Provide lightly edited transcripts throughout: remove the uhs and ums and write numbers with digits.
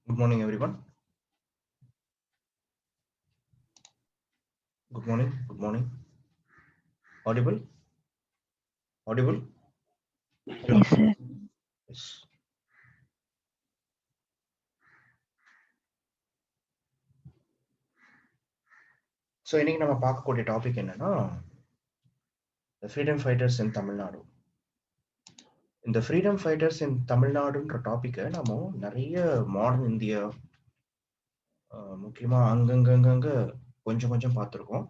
Good morning, everyone. Good morning. Good morning. Audible? Audible? Yes, sir. Yes. So இன்னைக்கு நம்ம பார்க்கக்கூடிய topic என்னன்னா the freedom fighters in Tamil Nadu. இந்த freedom fighters இன் தமிழ்நாடுன்ற டாப்பிக்கை நம்ம நிறைய மாடர்ன் இந்தியா முக்கியமா அங்கங்க கொஞ்சம் கொஞ்சம் பார்த்துருக்கோம்.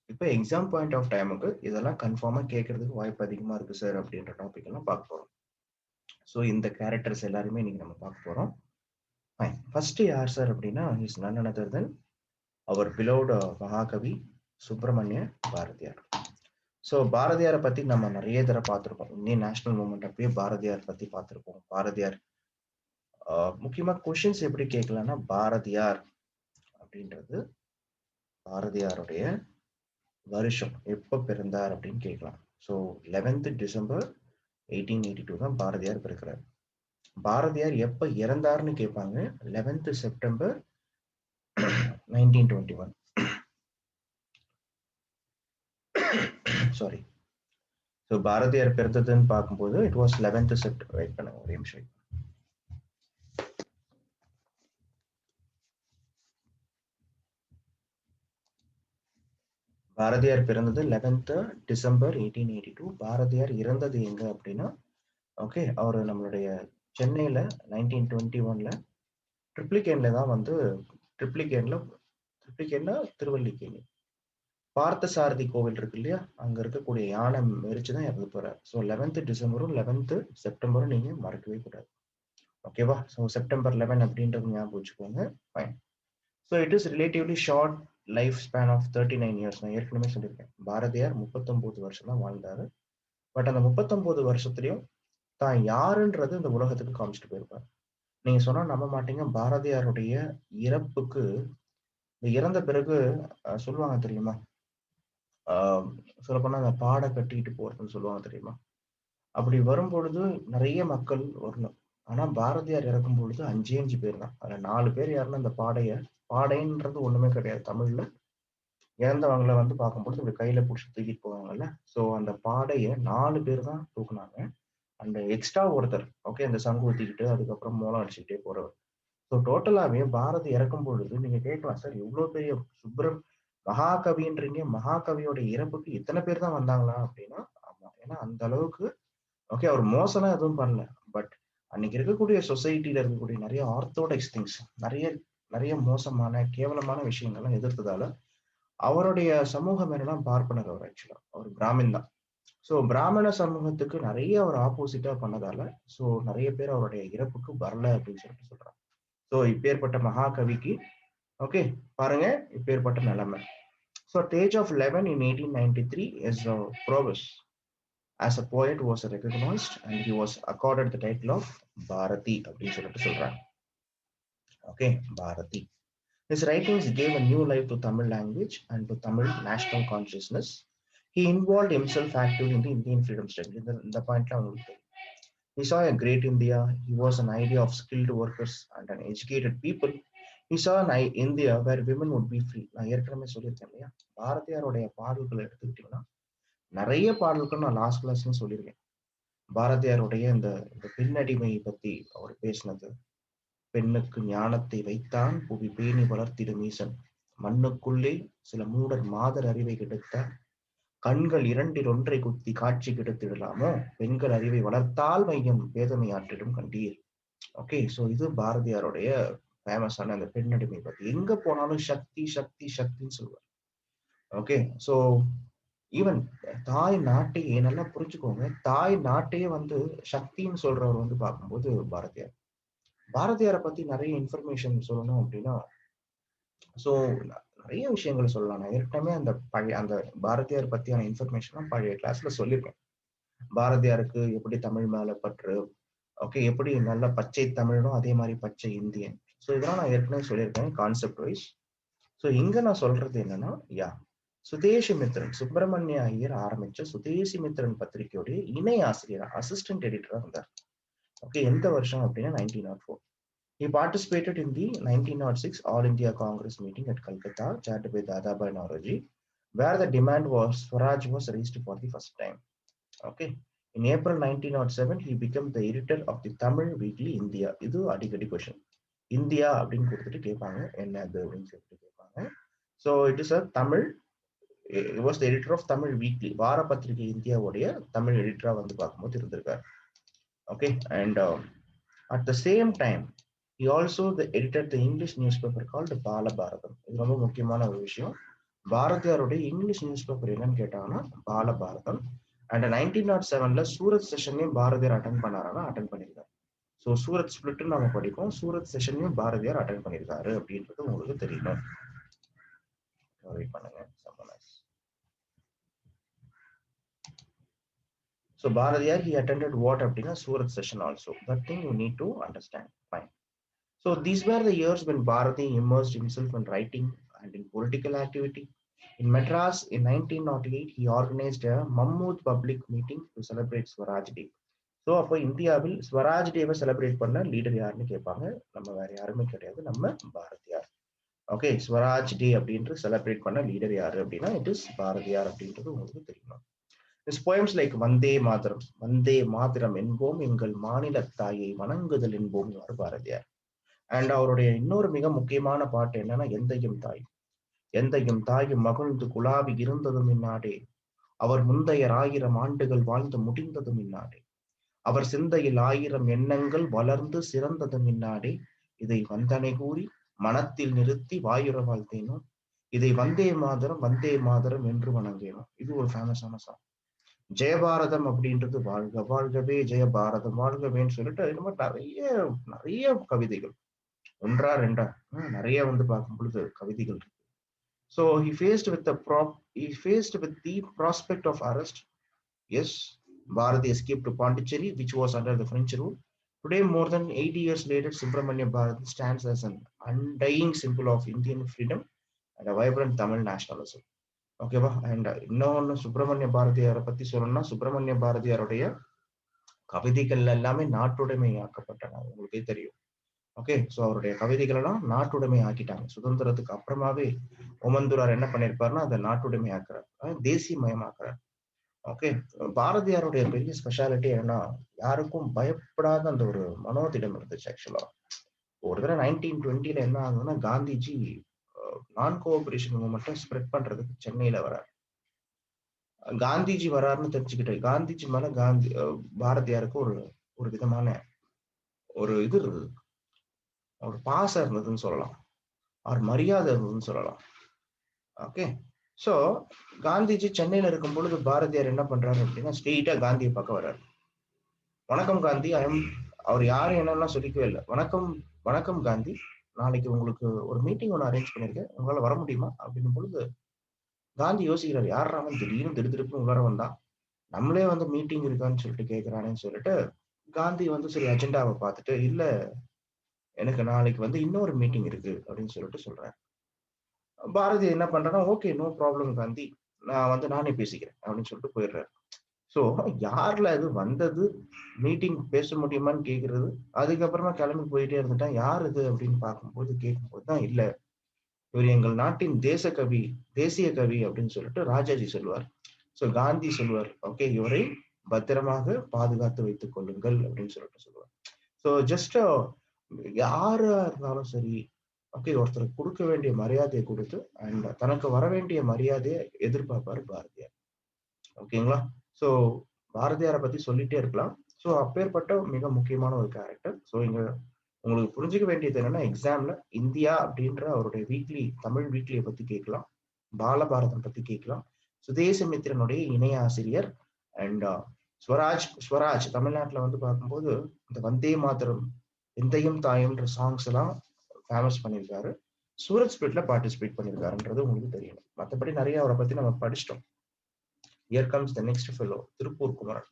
இப்போ எக்ஸாம் பாயிண்ட் ஆஃப் டைமுக்கு இதெல்லாம் கன்ஃபார்மாக கேட்கறதுக்கு வாய்ப்பு அதிகமாக இருக்கு சார் அப்படின்ற டாபிக் எல்லாம் பார்க்க போகிறோம். ஸோ இந்த கேரக்டர்ஸ் எல்லாருமே இன்னைக்கு நம்ம பார்க்க போகிறோம். ஃபைன். ஃபர்ஸ்ட் யார் சார் அப்படின்னா இஸ் none other than அவர் பிலோவ்டு மகாகவி சுப்பிரமணிய பாரதியார். ஸோ பாரதியாரை பத்தி நம்ம நிறைய தடவை பார்த்துருக்கோம். இந்தியன் நேஷனல் மூவ்மெண்ட் அப்பயே பாரதியார் பத்தி பார்த்துருக்கோம். பாரதியார் முக்கியமா கொஷின்ஸ் எப்படி கேட்கலாம்னா பாரதியார் அப்படின்றது பாரதியாருடைய வருஷம் எப்போ பிறந்தார் அப்படின்னு கேட்கலாம். ஸோ 11th December 1882 தான் பாரதியார் பிறக்கிறார். பாரதியார் எப்ப இறந்தாருன்னு கேட்பாங்க. 11th September 1921. Sorry. So Bharathiyar பிறந்ததுன்னு பார்க்கும்போது it was 11th September. Wait பண்ணுங்க ஒரு நிமிஷம். பாரதியார் பிறந்தது 11th December 1882. பாரதியார் இறந்தது எங்க அப்படின்னா ஓகே அவர் நம்மளுடைய சென்னையில 1921 ட்ரிப்ளிகேன்ல தான் வந்து ட்ரிப்ளிகேன்ல திருவல்லிக்கேணி பார்த்த சாரதி கோவில் இருக்கு இல்லையா, அங்க இருக்கக்கூடிய யானை மெரிச்சுதான் இறந்து போறாரு. So 11th December 11th September நீங்க மறக்கவே கூடாது. ஓகேவா? ஸோ September 11 அப்படின்றது ஞாபகம் வச்சுக்கோங்க. Fine. So it is relatively short life span of 39 years. நான் ஏற்கனவே சொல்லியிருக்கேன் பாரதியார் 39 வருஷம் தான் வாழ்ந்தாரு. பட் அந்த 39 வருஷத்துலயும் தான் யாருன்றது இந்த உலகத்துக்கு காமிச்சிட்டு போயிருப்பாரு. நீங்க சொன்னா நம்ப மாட்டீங்க, பாரதியாருடைய இறப்புக்கு இறந்த பிறகு சொல்லுவாங்க தெரியுமா, சொல்லப்போனா அந்த பாடை கட்டிட்டு போறதுன்னு சொல்லுவாங்க தெரியுமா. அப்படி வரும்பொழுது நிறைய மக்கள் வரணும். ஆனா பாரதியார் இறக்கும் பொழுது 5 பேர் தான். அதுல 4 பேர் யாருன்னா அந்த பாடைன்றது ஒண்ணுமே கிடையாது தமிழ்ல. இறந்தவங்களை வந்து பார்க்கும்பொழுது இப்படி கையில பிடிச்சி தூக்கிட்டு போவாங்கல்ல. ஸோ அந்த பாடைய 4 பேர் தான் தூக்குனாங்க. அந்த எக்ஸ்ட்ரா ஒருத்தர் ஓகே அந்த சங்கு ஊத்திக்கிட்டு அதுக்கப்புறம் மூலம் அடிச்சுக்கிட்டே போறவர். ஸோ டோட்டலாவே பாரதி இறக்கும் பொழுது நீங்க கேட்கலாம், சார் இவ்வளவு பெரிய மகாகவின்றீங்க, மகாகவியோட இறப்புக்கு இத்தனை பேர் தான் வந்தாங்களா அப்படின்னா ஆமா. ஏன்னா அந்த அளவுக்கு ஓகே அவர் மோசம்லாம் எதுவும் பண்ணல. பட் அன்னைக்கு இருக்கக்கூடிய சொசைட்டில இருக்கக்கூடிய நிறைய ஆர்த்தோடாக்ஸ் திங்ஸ், நிறைய நிறைய மோசமான கேவலமான விஷயங்கள்லாம் எதிர்த்ததால அவருடைய சமூகம் என்னன்னா பார்ப்பனர். அவர் ஆக்சுவலா அவர் பிராமின் தான். ஸோ பிராமண சமூகத்துக்கு நிறைய அவர் ஆப்போசிட்டா பண்ணதால ஸோ நிறைய பேர் அவருடைய இறப்புக்கு வரல அப்படின்னு சொல்லிட்டு சொல்றாங்க. ஸோ இப்பேற்பட்ட மகாகவிக்கு ஓகே பாருங்க இப்பேற்பட்ட நிலைமை. So at the age of 11 in 1893 his prowess as a poet was recognized and he was accorded the title of Bharathi அப்படின்னு சொல்லிட்டு சொல்றாங்க. Okay Bharathi. His writings gave a new life to Tamil language and to Tamil national consciousness. He involved himself actively in the Indian freedom struggle. இந்த பாயிண்ட்ல உங்களுக்கு தெரியும். He saw a great India. He was an idea of skilled workers and an educated people. He saw an India where women would be free. நான் ஏற்கனவே சொல்லியிருக்கேன் இல்லையா, பாரதியாருடைய பாடல்களை எடுத்துக்கிட்டீங்கன்னா நிறைய பாடல்கள் நான் லாஸ்ட் கிளாஸ்ல சொல்லியிருக்கேன். பாரதியாருடைய இந்த பெண்ணடிமையை பத்தி அவர் பேசினது, பெண்ணுக்கு ஞானத்தை வைத்தான் புவி பேணி வளர்த்திடும் ஈசன், மண்ணுக்குள்ளே சில மூடர் மாதர் அறிவை கெடுத்தார், கண்கள் இரண்டில் ஒன்றை குத்தி காட்சி கெடுத்திடலாமோ, பெண்கள் அறிவை வளர்த்தால் மையம் வேதனை ஆற்றிடும் கண்டீர். ஓகே ஸோ இது பாரதியாருடைய ஃபேமஸான அந்த பெண்ணடிமை பத்தி. எங்க போனாலும் சக்தி சக்தி சக்தின்னு சொல்லுவார். ஓகே ஸோ ஈவன் தாய் நாட்டையே நல்லா புரிஞ்சுக்கோங்க, தாய் நாட்டையே வந்து சக்தின்னு சொல்றவர் வந்து பார்க்கும்போது பாரதியார். பாரதியாரை பத்தி நிறைய இன்ஃபர்மேஷன் சொல்லணும் அப்படின்னா ஸோ நிறைய விஷயங்கள் சொல்லலாம். நான் ஏற்கனவே அந்த பாரதியார் பத்தியான இன்ஃபர்மேஷன் பழைய கிளாஸ்ல சொல்லியிருக்கேன். பாரதியாருக்கு எப்படி தமிழ் மேல பற்று, ஓகே எப்படி நல்ல பச்சை தமிழும் அதே மாதிரி பச்சை இந்தியன். ஸோ இதெல்லாம் நான் ஏற்கனவே சொல்லியிருக்கேன் கான்செப்ட் வைஸ். ஸோ இங்க நான் சொல்றது என்னன்னா சுதேசி மித்ரன் சுப்பிரமணிய ஐயர் ஆரம்பிச்ச சுதேசி மித்ரன் பத்திரிகையுடைய இணை ஆசிரியர் அசிஸ்டன்ட் எடிட்டரா இருந்தார். ஓகே எந்த வருஷம் அப்படின்னா 1904. He participated in the 1906 All India Congress meeting at Calcutta, chaired by Dadabhai Naoroji, where the demand was Swaraj was raised for the first time. Okay. In April 1907, he became the editor of the Tamil weekly India. இது அடிக்கடி question. India அப்படின்னு கொடுத்துட்டு கேட்பாங்க, என்னது அப்படின்னு சொல்லிட்டு கேட்பாங்க. So it is a Tamil, it was the editor of Tamil weekly, வார பத்திரிகை இந்தியாவுடைய தமிழ் எடிட்டரா வந்து பார்க்கும்போது இருந்திருக்காரு. Okay. And at the same time he also edited the English newspaper called Balabharatham. இது ரொம்ப முக்கியமான ஒரு விஷயம். பாரதியாருடைய இங்கிலீஷ் நியூஸ் பேப்பர் என்னன்னு கேட்டாங்கன்னா பாலபாரதம். அண்ட் 1907ல சூரத் செஷனையும் பாரதியார் அட்டன் பண்ணாரானா அட்டன் பண்ணியிருக்காரு. ஸோ சூரத் ஸ்பிளிட் நம்ம படிப்போம், சூரத் செஷனையும் பாரதியார் அட்டன் பண்ணியிருக்காரு அப்படின்றது உங்களுக்கு தெரியணும். வெயிட் பண்ணுங்க. So Bharadiyar, he attended what அப்படின்னா Surat session also. That thing you need to understand. Fine. So these were the years when Bharati immersed himself in writing and in political activity. In Madras in 1908, he organized a Mahmood public meeting to celebrate Swaraj Day. So அப்போ இந்தியாவில் ஸ்வராஜ் டேவை celebrate பண்ண leader யாருன்னு கேட்பாங்க. நம்ம வேற யாருமே கிடையாது, நம்ம பாரதியார். ஓகே. ஸ்வராஜ் டே அப்படின்ட்டு செலிப்ரேட் பண்ண லீடர் யாரு அப்படின்னா இட் இஸ் பாரதியார் அப்படின்றது உங்களுக்கு தெரியணும். His poems like Vande Mataram, Vande Mataram என்போம் எங்கள் மாநில தாயை வணங்குதல் என்போம் பாரதியார். அண்ட் அவருடைய இன்னொரு மிக முக்கியமான பாட்டு என்னன்னா எந்தையும் தாய், எந்தையும் தாயும் மகிழ்ந்து குலாவி இருந்ததும் இந்நாடே, அவர் முந்தையர் 1000 ஆண்டுகள் வாழ்ந்து முடிந்ததும் இந்நாடே, அவர் சிந்தையில் 1000 எண்ணங்கள் வளர்ந்து சிறந்ததும் இந்நாடே, இதை வந்தனை கூறி மனத்தில் நிறுத்தி வாயுற வாழ்த்தேனும், இதை வந்தே மாதரம் என்று வணங்கேனும். இது ஒரு ஃபேமஸான சாங். ஜெயபாரதம் அப்படின்றது வாழ்க வாழ்கவே ஜெயபாரதம் வாழ்கவேன்னு சொல்லிட்டு இது மாதிரி நிறைய கவிதைகள், ஒன்றா ரெண்டா நிறைய வந்து பார்க்கும் பொழுது கவிதைகள் இருக்கு. So he faced with the prospect of arrest. Yes, Bharati escaped to Pondicherry, which was under the French rule. Today, more than 80 years later, Subramania Bharati stands as an undying symbol of Indian freedom and a vibrant Tamil nationalism. ஓகேவா. And இன்னொன்னு சுப்பிரமணிய பாரதியாரை பத்தி சொல்லணும்னா சுப்பிரமணிய பாரதியாருடைய கவிதைகள் எல்லாமே நாட்டுடைமை ஆக்கப்பட்டன, உங்களுக்கே தெரியும். Okay. So அவருடைய கவிதைகள் எல்லாம் நாட்டுடைமை ஆக்கிட்டாங்க. சுதந்திரத்துக்கு அப்புறமாவே ஓமந்தூரார் என்ன பண்ணிருப்பாருன்னா அதை நாட்டுடைமை ஆக்குறாரு, தேசியமயமாக்குறாரு. ஓகே. பாரதியாருடைய பெரிய ஸ்பெஷாலிட்டி என்னன்னா யாருக்கும் பயப்படாத அந்த ஒரு மனோதிடம் இருந்துச்சு. ஆக்சுவலா ஒரு தடவை 1920ல என்ன ஆகுதுன்னா காந்திஜி நான் கோஆபரேஷன் மூவ்மெண்ட்டை ஸ்ப்ரெட் பண்றதுக்கு சென்னையில வராரு. காந்திஜி வராருன்னு தெரிஞ்சுக்கிட்டு காந்திஜி மேல பாரதியாருக்கு ஒரு விதமான ஒரு இது இருந்தது, ஒரு பாசம் இருந்ததுன்னு சொல்லலாம், அவர் மரியாதை இருந்ததுன்னு சொல்லலாம். ஓகே. ஸோ காந்திஜி சென்னையில இருக்கும் பொழுது பாரதியார் என்ன பண்றாரு அப்படின்னா ஸ்ட்ரெயிட்டா காந்தியை பார்க்க வர்றாரு. வணக்கம் காந்தி, அவர் யாரும் என்னன்னா சொல்லிக்கவே இல்லை. வணக்கம் காந்தி, நாளைக்கு உங்களுக்கு ஒரு மீட்டிங் ஒன்று அரேஞ்ச் பண்ணிருக்கேன், உங்களால வர முடியுமா அப்படின்னும் பொழுது காந்தி யோசிக்கிறார், யார் அவன் திடீர்னு திடுதிடுப்புன்னு உள்ள வந்தான், நம்மளே வந்து மீட்டிங் இருக்கான்னு சொல்லிட்டு கேட்கிறானேன்னு சொல்லிட்டு காந்தி வந்து சரி அஜெண்டாவை பார்த்துட்டு இல்ல எனக்கு நாளைக்கு வந்து இன்னொரு மீட்டிங் இருக்கு அப்படின்னு சொல்லிட்டு சொல்றாரு. பாரதி என்ன பண்றேன்னா ஓகே நோ ப்ராப்ளம் காந்தி, நான் வந்து நானே பேசிக்கிறேன் அப்படின்னு சொல்லிட்டு போயிடுறாரு. ஸோ யார்ல அது வந்தது, மீட்டிங் பேச முடியுமான்னு கேட்கறது, அதுக்கப்புறமா கிளம்பி போயிட்டே இருந்துட்டா யார் இது அப்படின்னு பார்க்கும்போது கேட்கும்போது தான் இல்ல இவர் எங்கள் நாட்டின் தேசிய கவி அப்படின்னு சொல்லிட்டு ராஜாஜி சொல்லுவார். ஸோ காந்தி சொல்லுவார் ஓகே இவரை பத்திரமாக பாதுகாத்து வைத்துக் கொள்ளுங்கள் அப்படின்னு சொல்லிட்டு சொல்லுவார். ஸோ ஜஸ்ட் யாரா இருந்தாலும் சரி ஓகே ஒருத்தருக்கு கொடுக்க வேண்டிய மரியாதையை கொடுத்து அண்ட் தனக்கு வர வேண்டிய மரியாதையை எதிர்பார்ப்பாரு பாரதியார். ஓகேங்களா. ஸோ பாரதியாரை பத்தி சொல்லிட்டே இருக்கலாம். ஸோ அப்பேற்பட்ட மிக முக்கியமான ஒரு கேரக்டர். ஸோ இங்க உங்களுக்கு புரிஞ்சுக்க வேண்டியது என்னன்னா எக்ஸாம்ல இந்தியா அப்படின்ற அவருடைய தமிழ் வீக்லியை பத்தி கேட்கலாம், பாலபாரதம் பத்தி கேட்கலாம், சுதேசமித்திரனுடைய இணைய ஆசிரியர் அண்ட் ஸ்வராஜ் தமிழ்நாட்டுல வந்து பார்க்கும்போது இந்த வந்தே மாதரம் எந்தையும் தாயும்ன்ற சாங்ஸ் எல்லாம் ஃபேமஸ் பண்ணியிருக்காரு. சூரத் ஸ்பிளிட்ல பார்ட்டிசிபேட் பண்ணியிருக்காருன்றது உங்களுக்கு தெரியணும். மற்றபடி நிறைய அவரை பத்தி நம்ம படிச்சிட்டோம். Here comes the next fellow, Tiruppur Kumaran.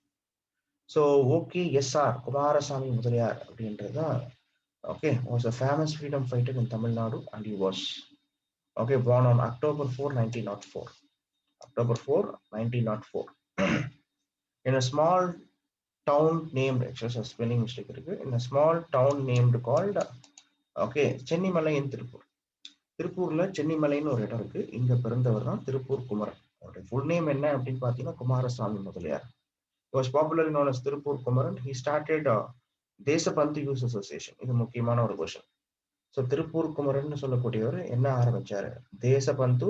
So okay, SR Kumaraswamy Mudaliar அப்படின்றதுதான் okay was a famous freedom fighter in Tamil Nadu and he was born on October 4, 1904. October 4, 1904 in a small town named, actually a spelling mistake இருக்கு, in a small town named called okay, Chennimalai in Tiruppur. திருப்பூர்ல சென்னிமலைன்னு ஒரு இடம் இருக்கு. இங்க பிறந்தவர் தான் திருப்பூர் குமரன். அவருடைய ஃபுல் நேம் என்ன அப்படின்னு பாத்தீங்கன்னா Kumaraswamy Mudaliar. He was popularly known as Tiruppur Kumaran. He started Desabandhu youth association. இது முக்கியமான ஒரு கொஸ்டின். ஸோ திருப்பூர் குமரன் சொல்லக்கூடியவர் என்ன ஆரம்பிச்சாரு? Deshbandhu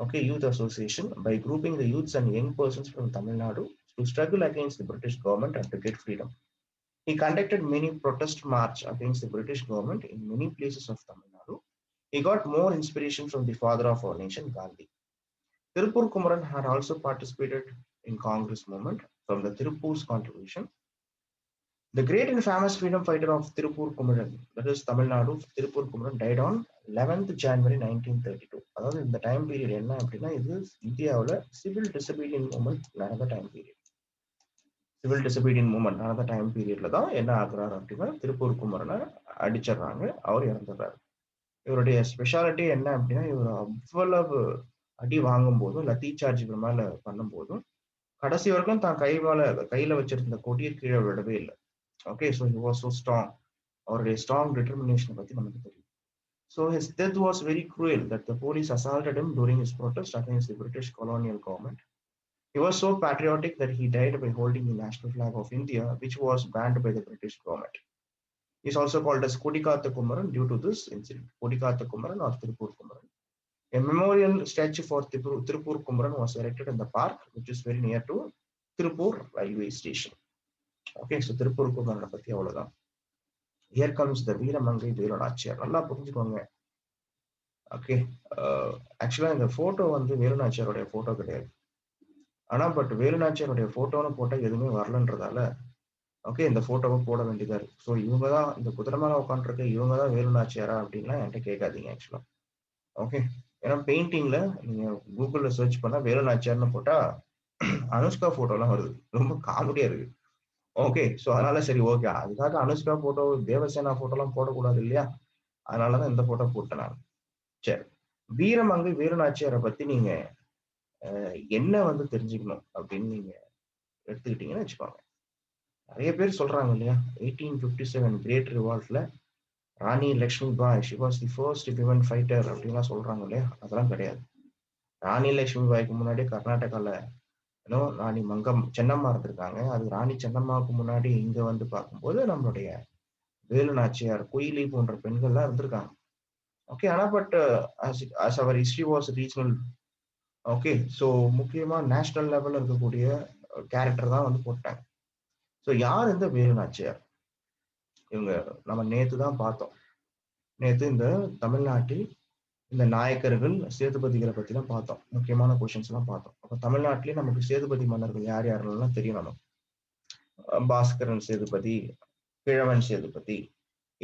okay, youth association by grouping the youths and young persons from Tamil Nadu to struggle against the British government and to get freedom. He conducted many protest march against the British government in many places of Tamil Nadu. He got more inspiration from the father of our nation, Gandhi. Tirupur Kumaran had also participated in Congress movement. From the Tirupur's contribution, the great and famous freedom fighter of Tirupur Kumaran, that is Tamil Nadu, Tirupur Kumaran, died on 11th January 1932. அதாவது இந்த time period என்ன அப்படின்னா இது இந்தியாவில் civil டிசபிலியன் movement நடந்த time period. Civil டிசபிலியன் movement நடந்த time பீரியட்ல தான் என்ன ஆகுறாரு அப்படின்னா திருப்பூர் குமரனை அடிச்சிடுறாங்க, அவர் இறந்துடுறாரு. இவருடைய ஸ்பெஷாலிட்டி என்ன அப்படின்னா இவர் அவ்வளவு அடி வாங்கும் போதும் லத்தி சார்ஜ் இவர் மேல பண்ணும் போதும் கடைசி வரைக்கும் தான் கையில வச்சிருந்த கொடியை கீழே விடவே இல்லை. Okay, so he was so strong, or a strong determination பத்தி நமக்கு தெரியும். So his death was very cruel that the police assaulted him during his protest against the British colonial government. He was so patriotic that he died by holding the national flag of India, which was banned by the British government. He is also called as Kodikatha Kumaran due to this incident. Kodikatha Kumaran or Tirupur Kumaran. A memorial statue for Tirupur Kumaran was erected in the park, which is very near to Tirupur railway station. Okay, so Tiruppur குமரனை பத்தி அவ்வளவுதான். Here comes the வீரமங்கை வேலுநாச்சியார். நல்லா புரிஞ்சுக்கோங்க. Okay, ஆக்சுவலா இந்த photo வந்து வேலுநாச்சியாருடைய photo கிடையாது. ஆனா பட் வேலுநாச்சியாருடைய போட்டோன்னு போட்டா எதுவுமே வரலன்றதால ஓகே இந்த போட்டோவை போட வேண்டியதா இருக்கு. ஸோ இவங்க தான் இந்த குதிரை மேல உட்காந்துருக்க இவங்க தான் வேலுநாச்சியாரா அப்படின்லாம் என்கிட்ட கேட்காதீங்க ஆக்சுவலா. ஓகே, ஏன்னா பெயிண்டிங்ல நீங்க கூகுள்ல சர்ச் பண்ணா வேலுநாச்சியார்னு போட்டா அனுஷ்கா போட்டோலாம் வருது. ரொம்ப காமெடியா இருக்கு. ஓகே, ஸோ அதனால சரி ஓகே, அதுக்காக அனுஷ்கா போட்டோ தேவசேனா போட்டோலாம் போடக்கூடாது இல்லையா, அதனாலதான் இந்த போட்டோ போட்டேன் நான். சரி, வீரமங்கை வேலுநாச்சியாரை பத்தி நீங்க என்ன வந்து தெரிஞ்சுக்கணும் அப்படின்னு நீங்க எடுத்துக்கிட்டீங்கன்னு வச்சுக்கோங்க. நிறைய பேர் சொல்றாங்க இல்லையா 1857 கிரேட் ரிவால்ட்ல Rani Lakshmi Bai she was the first women fighter அப்படின்லாம் சொல்றாங்க இல்லையா, அதெல்லாம் கிடையாது. ராணி லக்ஷ்மி பாய்க்கு முன்னாடி கர்நாடகால ராணி சென்னம்மா இருந்திருக்காங்க. அது ராணி சென்னம்மாவுக்கு முன்னாடி இங்க வந்து பார்க்கும்போது நம்மளுடைய வேலு நாச்சியார், குயிலி போன்ற பெண்கள்லாம் இருந்திருக்காங்க. ஓகே, ஆனா but as our history was regional, okay, so முக்கியமா நேஷனல் லெவல்ல இருக்கக்கூடிய கேரக்டர் தான் வந்து போட்டாங்க. ஸோ யார் இந்த வேலு நாச்சியார்? இவங்க நம்ம நேத்து தான் பார்த்தோம். நேத்து இந்த தமிழ்நாட்டில் இந்த நாயக்கர்கள் சேதுபதிகளை பத்தி தான் பார்த்தோம். முக்கியமான கொஸ்டின்ஸ் எல்லாம் பார்த்தோம். அப்ப தமிழ்நாட்டிலேயே நமக்கு சேதுபதி மன்னர்கள் யார் யாரெல்லாம் தெரியும் நமக்கு. பாஸ்கரன் சேதுபதி, கிழவன் சேதுபதி,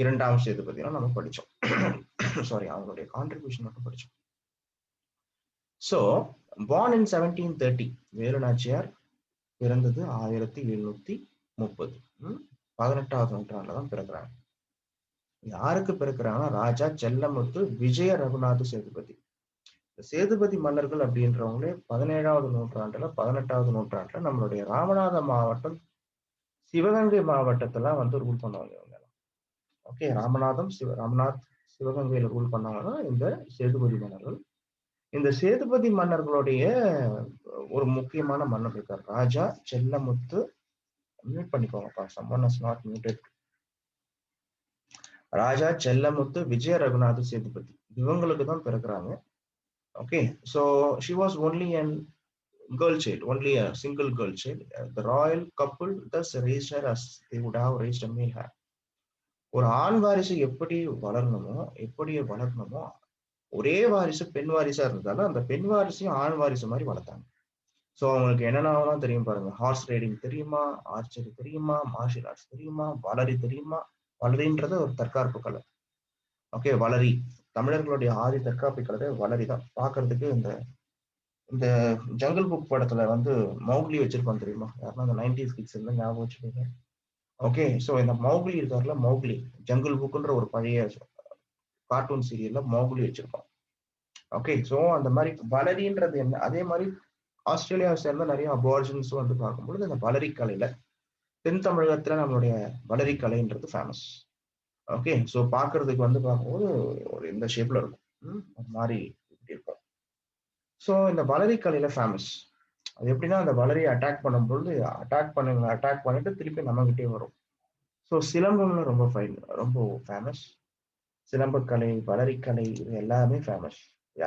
இரண்டாம் சேதுபதிலாம் நம்ம படிச்சோம். சாரி, அவங்களுடைய கான்ட்ரிபியூஷன் மட்டும் படிச்சோம். So born in 1730, Velu Nachiyar பிறந்தது 1730, 18வது நூற்றாண்டுல தான் பிறக்கிறாங்க. யாருக்கு பிறக்கிறாங்கன்னா ராஜா செல்லமுத்து விஜய ரகுநாத சேதுபதி. சேதுபதி மன்னர்கள் அப்படின்றவங்களே 17வது நூற்றாண்டுல 18வது நூற்றாண்டுல நம்மளுடைய ராமநாத மாவட்டம் சிவகங்கை மாவட்டத்துல வந்து ரூல் பண்ணுவாங்க இவங்க. ஓகே, ராமநாத் சிவகங்கையில ரூல் பண்ணவங்க இந்த சேதுபதி மன்னர்கள். இந்த சேதுபதி மன்னர்களுடைய ஒரு முக்கியமான மன்னர் இருக்கார், ராஜா செல்லமுத்து. மியூட் பண்ணிக்கோங்கப்பா, someone is not muted. Raja Sellamuthu Vijaya Raghunatha Sethupathi இவங்களுக்கு தான் பிறக்கிறாங்க. Okay, so she was only a girl child, only a single girl child. The royal couple thus raised her as they would have raised a male her. ஒரு ஆண் வாரிசு எப்படி வளரணுமோ ஒரே வாரிசு பெண் வாரிசா இருந்தாலும் அந்த பெண் வாரிசையும் ஆண் வாரிசு மாதிரி வளர்த்தாங்க. ஸோ அவங்களுக்கு என்னென்னலாம் தெரியும் பாருங்க. ஹார்ஸ் ரைடிங் தெரியுமா, ஆர்ச்சரி தெரியுமா, மார்ஷியல் ஆர்ட்ஸ் தெரியுமா, வளரி தெரியுமா. வளரின்றது ஒரு தற்காப்பு கலை. ஓகே, வளரி தமிழர்களுடைய ஆதி தற்காப்பு கலை வளரி தான். பாக்குறதுக்கு இந்த ஜங்கிள் புக் படத்துல வந்து மௌக்லி வச்சிருப்பான் தெரியுமா, யாருன்னா அந்த 90s கிட்ஸ் எல்லாம் ஞாபகம் வச்சுக்கோங்க. ஓகே, ஸோ இந்த மௌக்லி இருக்காருல, மௌக்லி ஜங்கிள் புக்குன்ற ஒரு பழைய கார்ட்டூன் சீரியல்ல மௌக்லி வச்சிருப்பான். ஓகே, ஸோ அந்த மாதிரி வளரின்றது என்ன, அதே மாதிரி ஆஸ்திரேலியாவை சேர்ந்த நிறைய அபார்ஜன்ஸும் வந்து பார்க்கும்பொழுது இந்த வளரி கலையில தென் தமிழகத்துல நம்மளுடைய வளரி கலைன்றது ஃபேமஸ். ஓகே, ஸோ பார்க்கறதுக்கு வந்து பார்க்கும்போது ஒரு இந்த ஷேப்ல இருக்கும். ஒரு மாதிரி இப்படி இருக்கும். ஸோ இந்த வளரி கலையில ஃபேமஸ். அது எப்படின்னா அந்த வளரியை அட்டாக் பண்ணும்பொழுது அட்டாக் பண்ணிட்டு திருப்பி நம்மகிட்டே வரும். ஸோ சிலம்பம்ல ரொம்ப ஃபைன், ரொம்ப ஃபேமஸ். சிலம்பக்கலை, வளரிக்கலை இது எல்லாமே ஃபேமஸ்.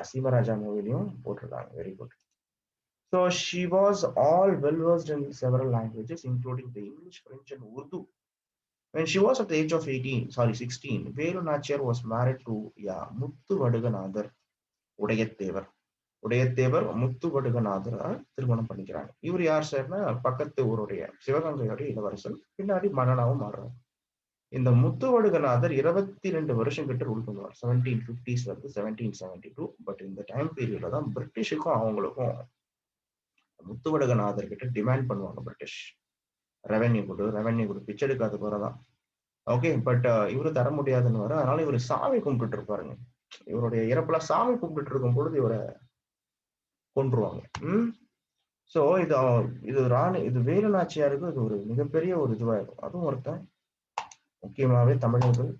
சீமராஜா மூவிலையும் போட்டிருக்காங்க. Very good. So she was all well versed in several languages, including the English, French, and Urdu. When she was at the age of 16, Velu Nachiyar was married to Muthuvaduganather Udaiyathevar. Udaiyathevar முத்துவடுகநாதரை திருமணம் பண்ணிக்கிறாங்க. இவர் யார் சார்னா பக்கத்து ஊருடைய சிவகங்கையுடைய இளவரசன், பின்னாடி மன்னனாவும் மாறுறாரு. இந்த முத்துவடுகநாதர் 22 வருஷம் கிட்ட ரூல் பண்ணுவார். 1750s இருந்து 1772. பட் இந்த டைம் பீரியட்ல தான் பிரிட்டிஷுக்கும் அவங்களுக்கும் முத்துவடுகநாதர் கிட்ட டிமாண்ட் பண்ணுவாங்க பிரிட்டிஷ். ரெவென்யூ கொடு, பிச்சை எடுக்காத குறைதான். ஓகே, பட் இவரு தர முடியாதுன்னு வர, அதனால இவரு சாமி கும்பிட்டு இருப்பாருங்க. இவருடைய இறப்புல சாமி கும்பிட்டு இருக்கும் பொழுது இவரை கொன்றுவாங்க. ஸோ இது வேலு நாச்சியாருக்கு இது ஒரு மிகப்பெரிய ஒரு இதுவாயிருக்கும். அதுவும் ஒருத்தன் முக்கியமாவே தமிழர்கள்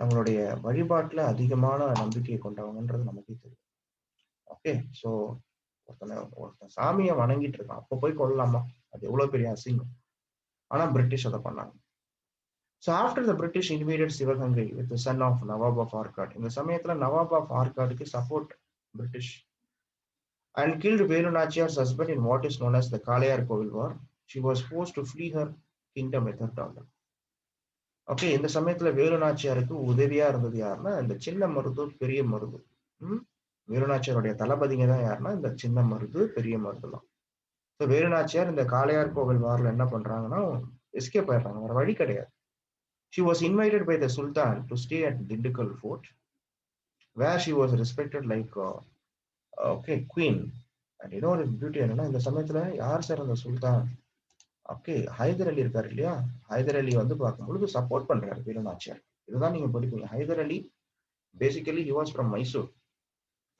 தங்களுடைய வழிபாட்டுல அதிகமான நம்பிக்கையை கொண்டவங்கன்றது நமக்கே தெரியும். ஓகே, ஸோ ஒருத்தன் சாமியை வணங்கிட்டு இருக்கான், அப்ப போய் கொள்ளலாமா? அது எவ்வளவு பெரிய அசிங்கம். ஆனா பிரிட்டிஷ் அதை பண்ணாங்க. So after the British invaded Sivagangai with the son of Nawab of Arcot, இந்த சமயத்துல நவாப் ஆஃப் ஆர்காடுக்கு support British, and killed Velu Nachiyar's husband in what is known as the Kalayar Kovil War. She was forced to flee her kingdom with her daughter. Okay, இந்த சமயத்துல வேலு நாச்சியாருக்கு உதவியா இருந்தது யாருன்னா இந்த சின்ன மருது, பெரிய மருது. வேலு நாச்சியாருடைய தளபதிங்க தான் யாருன்னா இந்த சின்ன மருது, பெரிய மருது தான். ஸோ வேலு நாச்சியார் இந்த காளையார் கோவில் வார்ல என்ன பண்றாங்கன்னா எஸ்கேப் ஆயிடுறாங்க, வேற வழி கிடையாது. She was invited by the Sultan to stay at Dindigul Fort, where she was respected like queen. And இன்னொரு பியூட்டி என்னன்னா இந்த சமயத்துல யார் சார் அந்த சுல்தான்? ஓகே, ஹைதர் அலி இருக்காரு இல்லையா, ஹைதர் அலி வந்து பார்க்கும்பொழுது சப்போர்ட் பண்றாரு வேலு நாச்சியார். இதுதான் நீங்க படிப்பீங்க. Hyder Ali basically he was from Mysore.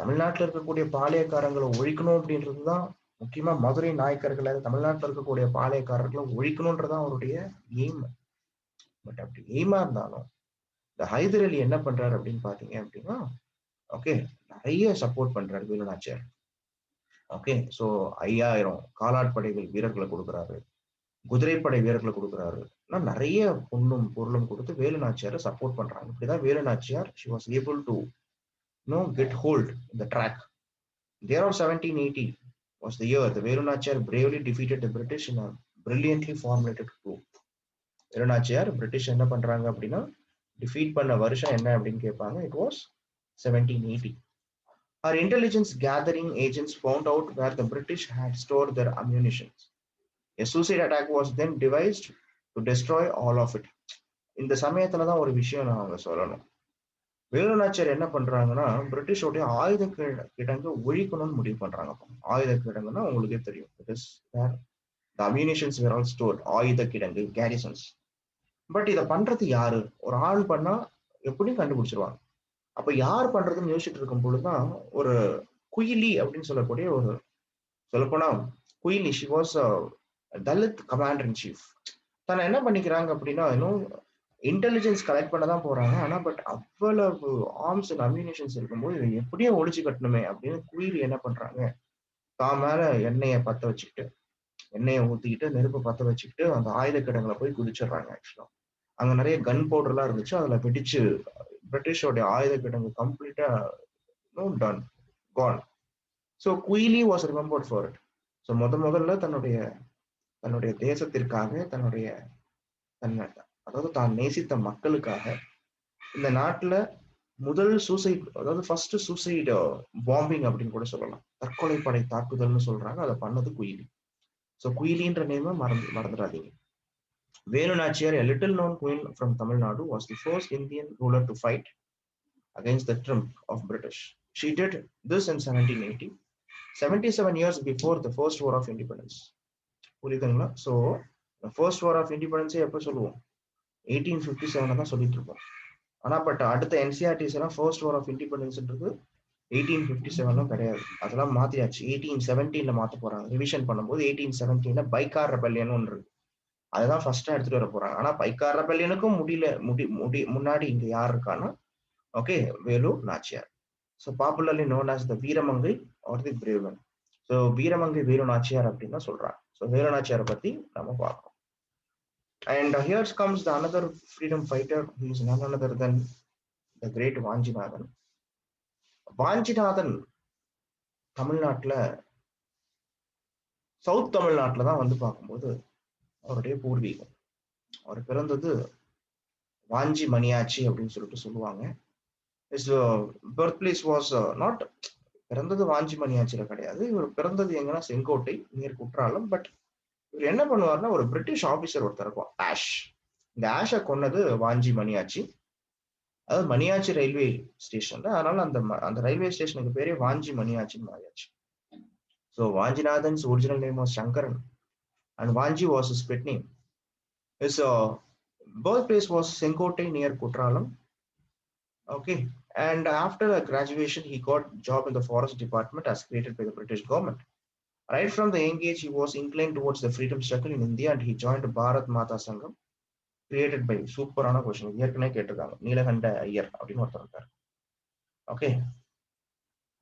தமிழ்நாட்டில் இருக்கக்கூடிய பாளையக்காரங்களை ஒழிக்கணும் அப்படின்றதுதான் முக்கியமா மதுரை நாயக்கர்களை, தமிழ்நாட்டில் இருக்கக்கூடிய பாளையக்காரர்களை ஒழிக்கணும்ன்றதான் அவருடைய எய்ம். பட் அப்படி எய்மா இருந்தாலும் இந்த ஹைதர் அலி என்ன பண்றாரு அப்படின்னு பாத்தீங்க அப்படின்னா, ஓகே, நிறைய சப்போர்ட் பண்றாரு வேலு நாச்சியார். ஓகே, ஸோ 5000 காலாட்படைகள் வீரர்களை கொடுக்குறாரு, குதிரைப்படை வீரர்களை கொடுக்குறாரு, நிறைய பொருளும் கொடுத்து வேலு நாச்சியாரை சப்போர்ட் பண்றாங்க. இப்படிதான் Velu Nachiyar she was able to get hold in the track. The year of 1780 was the year the Velu Nachiyar bravely defeated the British in a brilliantly formulated coup. Velu Nachiyar British என்ன பண்றாங்க அப்படின்னா டிஃபீட் பண்ண வருஷம் என்ன அப்படின்னு கேட்பாங்க. It was 1780. Our intelligence gathering agents found out where the British had stored their ammunition. A suicide attack was then devised to destroy all of it. இந்த சமயத்துலதான் ஒரு விஷயம் நாங்க சொல்லணும். வேலு நாச்சியார் என்ன பண்றாங்கன்னா பிரிட்டிஷோடைய ஆயுத கிடங்கு ஒழிக்கணும்னு முடிவு பண்றாங்க. ஆயுத கிடங்குன்னா உங்களுக்கே தெரியும், it is where the ammunitions were all stored. ஆயுத கிடங்கு, கேரிசன்ஸ். பட் இதை பண்றது யாரு? ஒரு ஆள் பண்ணா எப்படியும் கண்டுபிடிச்சிருவாங்க. அப்ப யார் பண்றதுன்னு யோசிச்சுட்டு இருக்கும் பொழுதுதான் ஒரு குயிலி அப்படின்னு சொல்லக்கூடிய ஒரு, சொல்லப்போனா Kuyili, she was a Dalit commander in chief. தன்னை என்ன பண்ணிக்கிறாங்க அப்படின்னா இன்னும் இன்டெலிஜென்ஸ் கலெக்ட் பண்ண தான் போறாங்க. ஆனா பட் அவ்வளவு ஆர்ம்ஸ் அண்ட் அம்யூனிஷன்ஸ் இருக்கும்போது இதை எப்படியும் ஒழிச்சு கட்டணுமே அப்படின்னு குயிலி என்ன பண்றாங்க, தான் மேல எண்ணெயை ஊத்திக்கிட்டு நெருப்பு பத்த வச்சுக்கிட்டு அந்த ஆயுத கிடங்குல போய் குதிச்சிடுறாங்க. ஆக்சுவலா அங்க நிறைய கன் பவுடர் எல்லாம் இருந்துச்சு, அதுல வெடிச்சு பிரிட்டிஷோடைய ஆயுத கிடங்கு கம்ப்ளீட்டா done gone. So Kuyili was remembered for it. So முதல்ல தன்னுடைய தேசத்திற்காக, அதாவது தான் நேசித்த மக்களுக்காக இந்த நாட்டுல முதல் சூசைட், அதாவது ஃபர்ஸ்ட் சூசைட் பாம்பிங் அப்படின்னு கூட சொல்லலாம், தற்கொலை படை தாக்குதல்னு சொல்றாங்க, அதை பண்ணது குயிலி. ஸோ குயிலின்ற நேம மறந்துடாதீங்க. Velu Nachiyar, a little known queen from Tamil Nadu, was the first Indian ruler to fight against the triumph of British. She did this in 1780, 77 years before the first war of independence. புரியுதுங்களா? So first war of இண்டிபெண்டன்ஸே எப்போ சொல்லுவோம், 1857 தான் சொல்லிட்டு இருக்கோம். ஆனா but அடுத்த NCERTs எல்லாம் first war of இண்டிபெண்டன்ஸ்ன்றது 1857 கிடையாது, அதெல்லாம் மாத்தியாச்சு. 1817 மாத்த போறாங்க. ரிவிஷன் பண்ணும்போது 1817 பைக்கார் ரெபல்லியன் ஒன்று இருக்கு, அதுதான் ஃபர்ஸ்டா எடுத்துட்டு வர போறாங்க. ஆனா பைக்கார பள்ளியனுக்கும் முன்னாடி இங்க யார் இருக்கான்னா okay Velu Nachiyar. So popularly known as the Veeramangai or the பிரேவன். So வீரமங்கை வேலு நாச்சியார் அப்படின்னு தான் சொல்றாங்க. ஸோ வேலு நாச்சியாரை பத்தி நம்ம பார்க்கணும். And here comes the another freedom fighter who is none other than the great Vanchinathan. Vanchinathan தமிழ்நாட்டுல சவுத் தமிழ்நாட்டுல தான் வந்து பார்க்கும்போது அவருடைய பூர்வீகம். அவர் பிறந்தது வாஞ்சி மணியாச்சி அப்படின்னு சொல்லிட்டு சொல்லுவாங்க. Is birth place was not, பிறந்தது வாஞ்சி மணியாச்சியில கிடையாது. இவர் பிறந்தது எங்கன்னா செங்கோட்டை நியர் குற்றாலம். பட் இவர் என்ன பண்ணுவார்னா ஒரு பிரிட்டிஷ் ஆபீசர் ஒருத்தர் இருக்கும் ஆஷ். இந்த ஆஷை கொன்னது வாஞ்சி மணியாச்சி. அதாவது மணியாச்சி ரயில்வே ஸ்டேஷன்ல. அதனால அந்த ரயில்வே ஸ்டேஷனுக்கு பேரே வாஞ்சி மணியாச்சின்னு மாறியாச்சு. So Vanchinathan's original name was Sankaran and Vanji was his pet name. His birthplace was Senkotai near Kutralam. Okay, and after graduation, he got job in the forest department as created by the British government. Right from the young age, he was inclined towards the freedom struggle in India, and he joined Bharat Mata Sangam, created by சூப்பரான question ஏற்கனவே கேட்டிருக்காங்க. நீலகண்ட ஐயர் அப்படின்னு ஒருத்தர் இருக்காரு. Okay,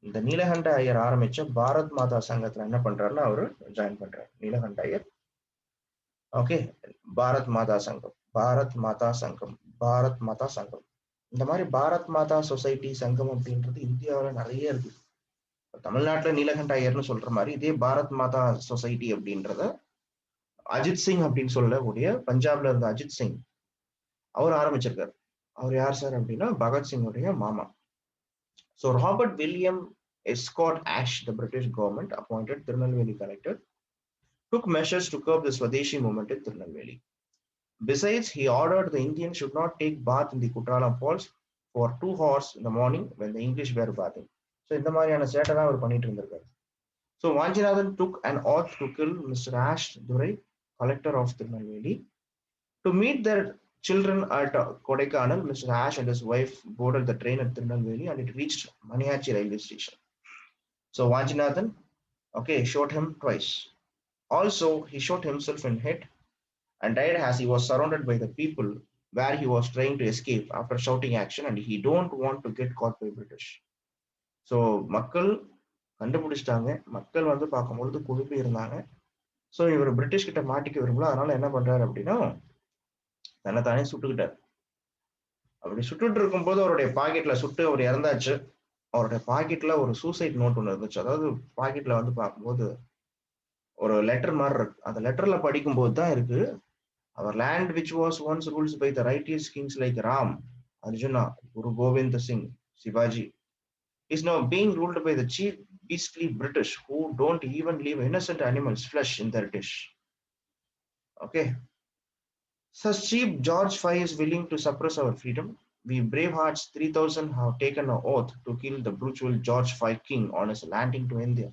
இந்த நீலகண்ட ஐயர் ஆரம்பிச்ச பாரத் மாதா சங்கத்துல என்ன பண்றாருன்னா அவரு ஜாயின் பண்றாரு. நீலகண்ட ஐயர். ஓகே, பாரத் மாதா சங்கம், பாரத் மாதா சங்கம், பாரத் மாதா சங்கம். இந்த மாதிரி பாரத் மாதா சொசைட்டி சங்கம் அப்படின்றது இந்தியாவில் நிறைய இருக்கு. தமிழ்நாட்டுல நீலகண்ட ஐயர்னு சொல்ற மாதிரி இதே பாரத் மாதா சொசைட்டி அப்படின்றத அஜித் சிங் அப்படின்னு சொல்லக்கூடிய பஞ்சாப்ல இருந்த அஜித் சிங் அவர் ஆரம்பிச்சிருக்காரு. அவர் யார் சார் அப்படின்னா பகத்சிங்குடைய மாமா. So Robert William escort ash, the British government appointed Tirunelveli collector, took measures to curb the Swadeshi movement in Tirunelveli. Besides, he ordered the Indians should not take bath in the Kutralam Falls for 2 hours in the morning when the English were bathing. So, இந்த மாதிரியான சேட்டை தான் அவர் பண்ணிட்டு இருந்திருக்காரு. So, Vanjinathan took an oath to kill Mr. Ash Durai, collector of Tirunelveli. To meet their children at Kodaikanal, Mr. Ash and his wife boarded the train at Tirunelveli and it reached Maniachi railway station. So, Vanjinathan, okay, shot him twice. Also, he shot himself in head and died as he was surrounded by the people where he was trying to escape after shouting action and he don't want to get caught by British. So, மக்கள் கண்டுபிடிச்சிட்டாங்க. மக்கள் வந்து பார்க்கும்பொழுது குழுப்பி இருந்தாங்க. So இவர் British கிட்ட மாட்டிக்க விரும்பல. அதனால என்ன பண்றாரு அப்படின்னா தன்னை தானே சுட்டுக்கிட்டார். அப்படி சுட்டுட்டு இருக்கும்போது அவருடைய பாக்கெட்ல சுட்டு அவர் இறந்தாச்சு. அவருடைய பாக்கெட்ல ஒரு சூசைட் நோட் ஒன்று இருந்துச்சு. அதாவது பாக்கெட்ல வந்து பார்க்கும்போது ஒரு லெட்டர் மாதிரி இருக்கு. அந்த லெட்டர்ல படிக்கும்போது தான் இருக்கு, அவர் land which was once rules by the righteous kings like Ram, Arjuna, Guru Gobind Singh, Shivaji is now being ruled by the cheap beastly British who don't even leave innocent animals' flesh in their dish. Okay. Such cheap George V is willing to suppress our freedom. We bravehearts 3000 have taken an oath to kill the brutal George V king on his landing to India.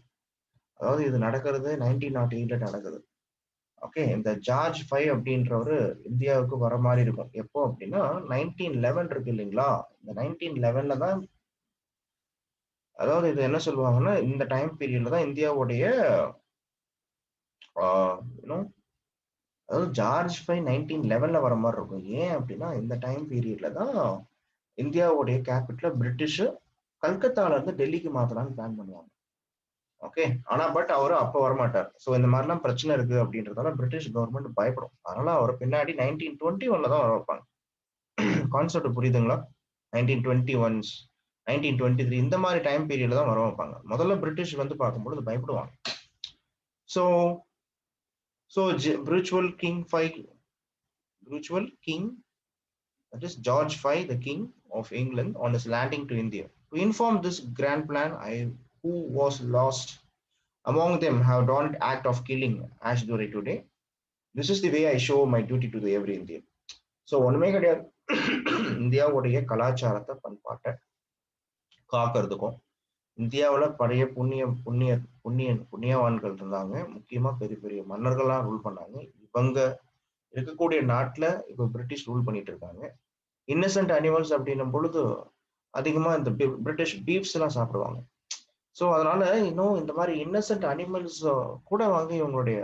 அதாவது இது நடக்கிறது 1908 நடக்குது. Okay, இந்த George 5 அப்படின்றவரு இந்தியாவுக்கு வர மாதிரி இருக்கும். எப்போ அப்படின்னா 1911 இருக்கு இல்லைங்களா? இந்த 1911 தான், அதாவது இது என்ன சொல்லுவாங்கன்னா இந்த டைம் பீரியட்ல தான் இந்தியாவுடைய அதாவது ஜார்ஜ் 5 1911 வர மாதிரி இருக்கும். ஏன் அப்படின்னா இந்த டைம் பீரியட்ல தான் இந்தியாவுடைய கேபிட்டல் பிரிட்டிஷ் கல்கத்தால இருந்து டெல்லிக்கு மாத்தலாம்னு பிளான் பண்ணுவாங்க. ஓகே, ஆனா பட் அவரு அப்ப வரமாட்டார். ஸோ இந்த மாதிரிலாம் பிரச்சனை இருக்கு அப்படின்றதால பிரிட்டிஷ் கவர்மெண்ட் பயப்படும். அதனால அவர் பின்னாடி 1921 தான் வர வைப்பாங்க. கான்செப்ட் புரியுதுங்களா? 1921 1923 இந்த மாதிரி டைம் பீரியட்ல தான் வர வைப்பாங்க. முதல்ல பிரிட்டிஷ் வந்து பார்க்கும்போது பயப்படுவாங்க. So brutal king, that is George V, the king of England, on his landing to India. To inform this grand plan, who was lost among them have done act of killing Ash Durai today. This is the way I show my duty to the every Indian. So ஒண்ணுமே கிடையாது, இந்தியாவுடைய கலாச்சாரத்தை பண்பாட்டை காக்கிறதுக்கும் இந்தியாவில் பழைய புண்ணியவான்கள் இருந்தாங்க. முக்கியமா பெரிய பெரிய மன்னர்கள்லாம் ரூல் பண்ணாங்க. இவங்க இருக்கக்கூடிய நாட்டுல இப்ப பிரிட்டிஷ் ரூல் பண்ணிட்டு இருக்காங்க. இன்னசென்ட் அனிமல்ஸ் அப்படின்னும் பொழுது அதிகமா இந்த பிரிட்டிஷ் பீஃப்ஸ் எல்லாம் சாப்பிடுவாங்க. ஸோ அதனால இன்னும் இந்த மாதிரி இன்னசென்ட் அனிமல்ஸ் கூட வாங்கி இவங்களுடைய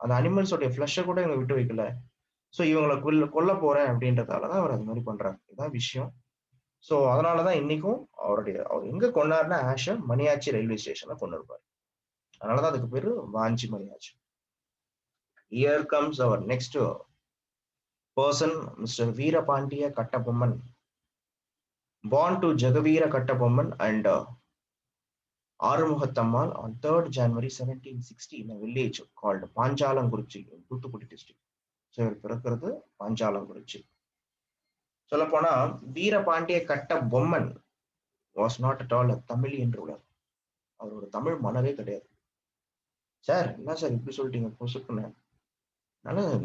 அந்த அனிமல்ஸோடைய ஃபிளஷை கூட இவங்க விட்டு வைக்கல. ஸோ இவங்களை கொல்ல போறேன் அப்படின்றதாலதான் அவர் அது மாதிரி பண்றாரு. இதுதான் விஷயம். ஸோ அதனாலதான் இன்னைக்கும் அவர் எங்க கொண்டாருன்னா மணியாச்சி ரயில்வே ஸ்டேஷன்ல கொண்டு இருப்பாரு. அதனாலதான் அதுக்கு பேரு Vanchi Maniyachi. Here comes our next person, Mr. Veerapandiya Kattabomman, born to Jagaveera Kattabomman and Arumuhattammal on 3rd January 1760 in a village called Panchalanguruchi in Thoothukudi district. So இவர் பிறக்கிறது பாஞ்சாலங்குறிச்சி. சொல்ல போனா Veerapandiya Kattabomman was not at all Tamilian ruler. அவர் ஒரு தமிழ் மன்னரே கிடையாது. Sir என்ன sir இப்படி சொல்லிட்டீங்க பொசுக்குன்னு?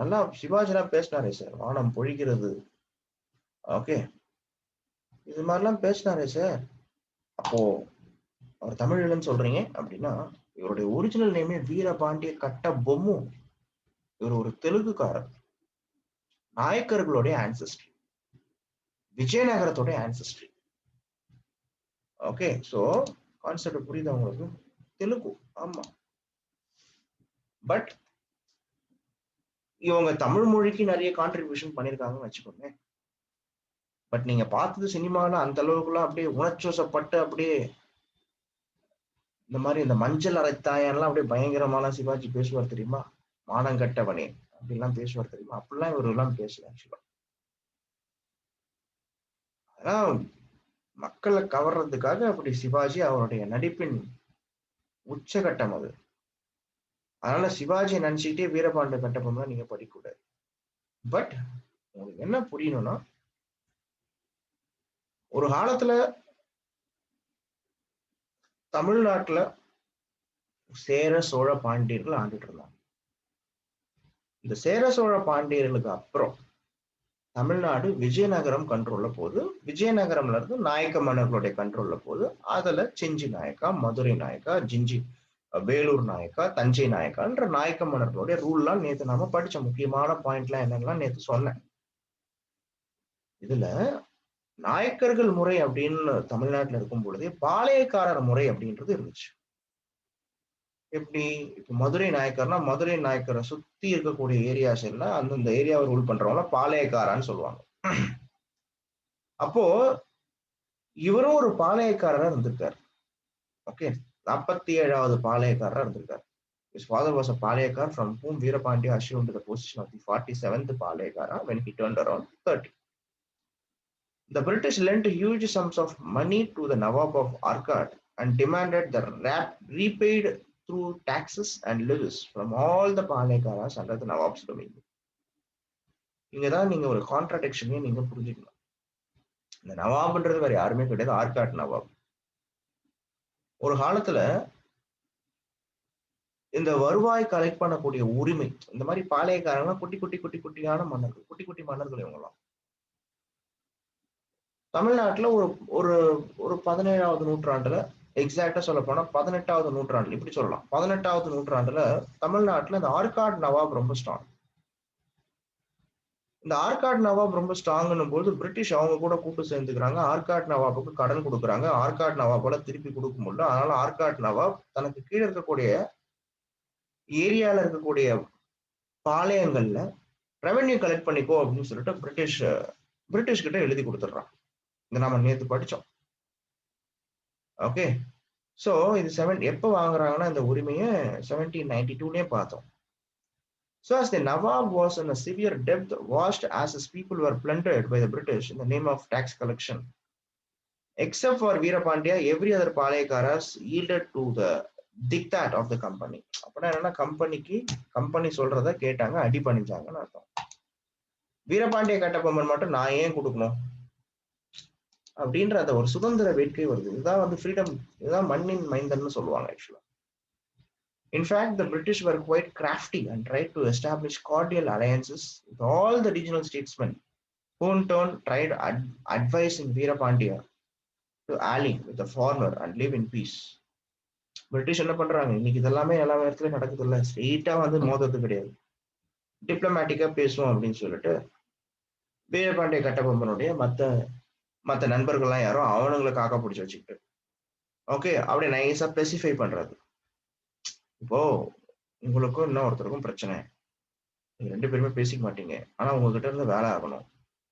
நல்லா சிவாஜிலாம் பேசினாரே சார், வானம் பொழிகிறது, ஓகே, இது மாதிரிலாம் பேசினாரே சார். அப்போ அவர் தமிழ் இல்லைன்னு சொல்றீங்க அப்படின்னா, இவருடைய ஒரிஜினல் நேமே வீரபாண்டிய கட்டபொம்மு. இவர் ஒரு தெலுங்குக்காரர். நாயக்கர்களுடைய ஆன்செஸ்ட்ரி, விஜயநகரத்தோட ஆன்செஸ்ட்ரி. ஓகே, சோ கான்செப்ட் புரியுது உங்களுக்கு? தெலுங்கு, ஆமா. பட் இவங்க தமிழ் மொழிக்கு நிறைய கான்ட்ரிபியூஷன் பண்ணிருக்காங்கன்னு வச்சுக்கோங்க. பட் நீங்க பார்த்தது சினிமால அந்த அளவுக்குலாம் அப்படியே உணர்ச்சோசப்பட்டு அப்படியே இந்த மாதிரி இந்த மஞ்சள் அரைத்தாயெல்லாம் அப்படியே பயங்கரமான சிவாஜி பேசுவார் தெரியுமா? மானங்கட்டவனே அப்படிலாம் பேசுவார் தெரியுமா? அப்படிலாம் இவர் எல்லாம் பேசல. ஆக்சுவலா அதான் மக்களை கவர்றதுக்காக அப்படி சிவாஜி அவருடைய நடிப்பின் உச்சகட்டம் அது. அதனால சிவாஜியை நினைச்சுக்கிட்டே வீரபாண்டிய கட்டபொம்மன் நீங்க படிக்கக்கூடாது. பட் உங்களுக்கு என்ன புரியணும்னா, ஒரு காலத்துல தமிழ்நாட்டுல சேர சோழ பாண்டியர்கள் ஆண்டுட்டு இருந்தாங்க. இந்த சேர சோழ பாண்டியர்களுக்கு அப்புறம் தமிழ்நாடு விஜயநகரம் கண்ட்ரோல்ல போகுது. விஜயநகரம்ல இருந்து நாயக்க மன்னர்களுடைய கண்ட்ரோல்ல போகுது. அதுல செஞ்சி நாயக்கா, மதுரை நாயக்கா, வேலூர் நாயக்கா, தஞ்சை நாயக்கான்ற நாயக்க மன்னர்களுடைய ரூல்லாம் நேத்து நாம படிச்ச முக்கியமான பாயிண்ட்லாம் என்னெல்லாம் நேத்து சொன்னேன். இதுல நாயக்கர்கள் முறை அப்படின்னு தமிழ்நாட்டுல இருக்கும் பொழுதே பாளையக்காரர் முறை அப்படின்றது இருந்துச்சு. எப்படி? இப்ப மதுரை நாயக்கர்னா மதுரை நாயக்கரை சுத்தி இருக்கக்கூடிய ஏரியாஸ் எல்லாம் அந்தந்த ஏரியாவை ரூல் பண்றவங்க பாளையக்காரான்னு சொல்லுவாங்க. அப்போ இவரும் ஒரு பாளையக்காரரா இருந்திருக்காரு. ஓகே, 47வது பாளையக்காரரா இருந்திருக்காரு. His father was a Palayakar from whom Veerapandiya assumed the position of the 47th Palayakara when he turned around 30. The British lent huge sums of money to the Nawab of Arcot and demanded the repaid through taxes and levies from all the Palayakaras under the Nawab's domain. இங்கதான் நீங்க ஒரு கான்ட்ராடிக்ஷனே நீங்க புரிஞ்சுக்கணும். இந்த நவாப்ன்றது வேற யாருமே கிடையாது, ஆர்காட் நவாப். ஒரு காலத்துல இந்த வருவாய் கலெக்ட் பண்ணக்கூடிய உரிமை, இந்த மாதிரி பாளையக்காரங்க குட்டியான மன்னர்கள், குட்டி மன்னர்கள் இவங்கலாம் தமிழ்நாட்டுல ஒரு ஒரு 17வது நூற்றாண்டுல, எக்ஸாக்டா சொல்ல போனா 18வது நூற்றாண்டுல, இப்படி சொல்லலாம் 18வது நூற்றாண்டுல தமிழ்நாட்டுல இந்த ஆர்காட் நவாப் ரொம்ப ஸ்ட்ராங். இந்த ஆர்காட் நவாப் ரொம்ப ஸ்ட்ராங்னும் போது பிரிட்டிஷ் அவங்க கூட கூட்டு சேர்ந்துக்கிறாங்க. ஆர்காட் நவாபுக்கு கடன் கொடுக்குறாங்க. ஆர்காட் நவாபால திருப்பி கொடுக்க முடியல. அதனால ஆர்காட் நவாப் தனக்கு கீழே இருக்கக்கூடிய ஏரியால இருக்கக்கூடிய பாளையங்கள்ல ரெவென்யூ கலெக்ட் பண்ணிக்கோ அப்படின்னு சொல்லிட்டு பிரிட்டிஷ் கிட்ட எழுதி கொடுத்துடுறான். இதை நாம நேத்து படிச்சோம். ஓகே, சோ இது எப்ப வாங்குறாங்கன்னா இந்த உரிமையை 1792 பார்த்தோம். So as the Nawab was in a severe debt, watched as his people were plundered by the British in the name of tax collection. Except for Veerapandiya, every other Palayakaras yielded to the diktat of the company. அப்படின்னா என்னன்னா, company சொல்றத கேட்டாங்க, அடி பண்ணிச்சாங்கன்னு அர்த்தம். வீரபாண்டிய கட்டபொம்மன் மட்டும் நான் ஏன் கொடுக்கணும் அப்படின்ற அந்த ஒரு சுதந்திர வேட்கை வருது. இதுதான் வந்து ஃப்ரீடம், இதுதான் மண்ணின் மைந்தன்னு சொல்லுவாங்க ஆக்சுவலா. In fact, the British were quite crafty and tried to establish cordial alliances with all the regional statesmen, who in turn tried advising Veerapandiya to ally with the foreigner and live in peace. British என்ன பண்றாங்க, இன்னைக்கு இதெல்லாமே எல்லா இடத்துலயும் நடக்குது இல்ல, ஸ்ட்ரெயிட்டா வந்து மோதது கிடையாது, டிப்ளமேட்டிக்கா பேசுவோம் அப்படின்னு சொல்லிட்டு வீரபாண்டிய கட்டபொம்மனுடைய மத்த நண்பர்கள்லாம் யாரும் அவனுங்களை காக்கா பிடிச்சி வச்சுக்கிட்டு, ஓகே, அப்படியே நைஸா ஸ்பெசிஃபை பண்றது. இப்போ உங்களுக்கும் இன்னொருத்தருக்கும் பிரச்சனை, நீங்க 2 பேருமே பேசிக்க மாட்டீங்க. ஆனா உங்ககிட்ட இருந்து வேலை ஆகணும்.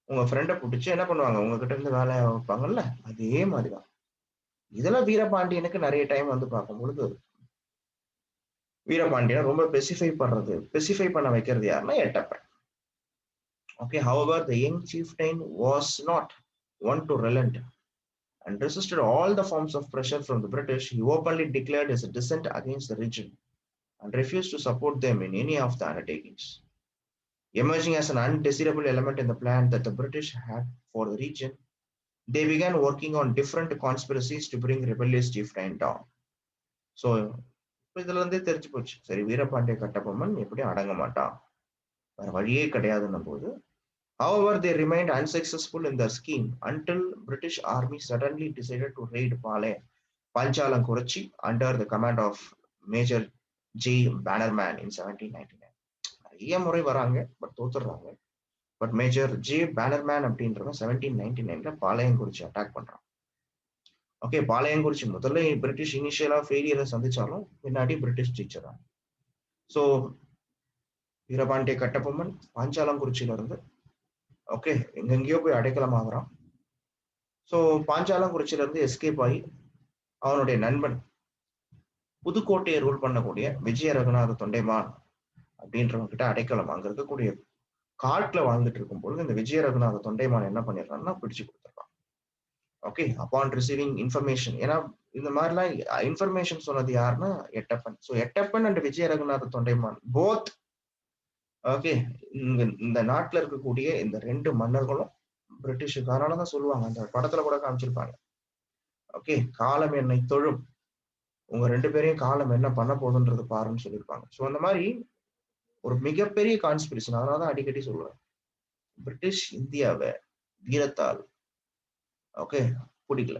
உங்க ஃப்ரெண்ட புடிச்சு என்ன பண்ணுவாங்க? உங்ககிட்ட இருந்து வேலை வைப்பாங்கல்ல, அதே மாரி தான். இதெல்லாம் வீரபாண்டியனுக்கு நெறைய டைம் வந்து பார்க்கும்பொழுது, வீரபாண்டியன ரொம்ப ஸ்பெசிஃபை பண்ண வைக்கிறது யாருன்னா Ettappan. Okay, however, the young chieftain was not one to relent and resisted all the forms of pressure from the British. He openly declared his dissent against the region and refused to support them in any of the undertakings. Emerging as an undesirable element in the plan that the British had for the region, they began working on different conspiracies to bring rebellious chieftain down. So, இதுல இருந்தே தெரிஞ்சு போச்சு. சரி, வீரபாண்டிய கட்டபொம்மன் எப்படி அடங்க மாட்டான், வேற வழியே கிடையாதுன்னும் போது, however, they remained unsuccessful in their scheme until British Army suddenly decided to raid Panchalankuruchi under the command of Major J. Bannerman in 1799. நிறைய முறை வராங்க, பட் தோத்துடுறாங்க. பட் மேஜர் ஜே பேனர்மேன் அப்படின்றவன் 1799ல பாளையங்குறிச்சி அட்டாக் பண்றான். ஓகே, பாளையங்குறிச்சி முதல்ல பிரிட்டிஷ் இனிஷியலா ஃபெயிலியரை சந்திச்சாலும் பின்னாடி பிரிட்டிஷ் ஜெயிச்சிடறாங்க. ஸோ வீரபாண்டிய கட்டபொம்மன் பாஞ்சாலங்குறிச்சியில இருந்து ஓகே எங்கெங்கேயோ போய் அடைக்கலம் ஆகுறான். ஸோ பாஞ்சாலங்குறிச்சியில இருந்து எஸ்கேப் ஆகி அவனுடைய நண்பன் புதுக்கோட்டையை ரூல் பண்ணக்கூடிய விஜய ரகுநாத தொண்டைமான் அப்படின்றவங்க கிட்ட அடைக்கலம் அங்க இருக்கக்கூடிய காட்டுல வாழ்ந்துட்டு இருக்கும் பொழுது இந்த விஜய ரகுநாத தொண்டைமான் என்ன பண்ணிடுறான்னா பிடிச்சு கொடுத்துருக்கான். ஓகே, அப்பான் ரிசீவிங் இன்ஃபர்மேஷன், ஏன்னா இந்த மாதிரிலாம் இன்ஃபர்மேஷன் சொன்னது யாருன்னா Ettappan. So Ettappan and Vijaya Raghunatha Tondaiman both okay, இந்த நாட்டுல இருக்கக்கூடிய இந்த 2 மன்னர்களும் பிரிட்டிஷுக்காரனால தான் சொல்லுவாங்க, அந்த படத்துல கூட காமிச்சிருப்பாங்க. ஓகே, காலம் என்னை தொழும், உங்க 2 பேரையும் காலம் என்ன பண்ண போகுதுன்றது பாருன்னு சொல்லியிருப்பாங்க. ஸோ அந்த மாதிரி ஒரு மிகப்பெரிய கான்ஸ்பிரேஷன். அதனாலதான் அடிக்கடி சொல்லுவேன், பிரிட்டிஷ் இந்தியாவை வீரத்தால் ஓகே பிடிக்கல,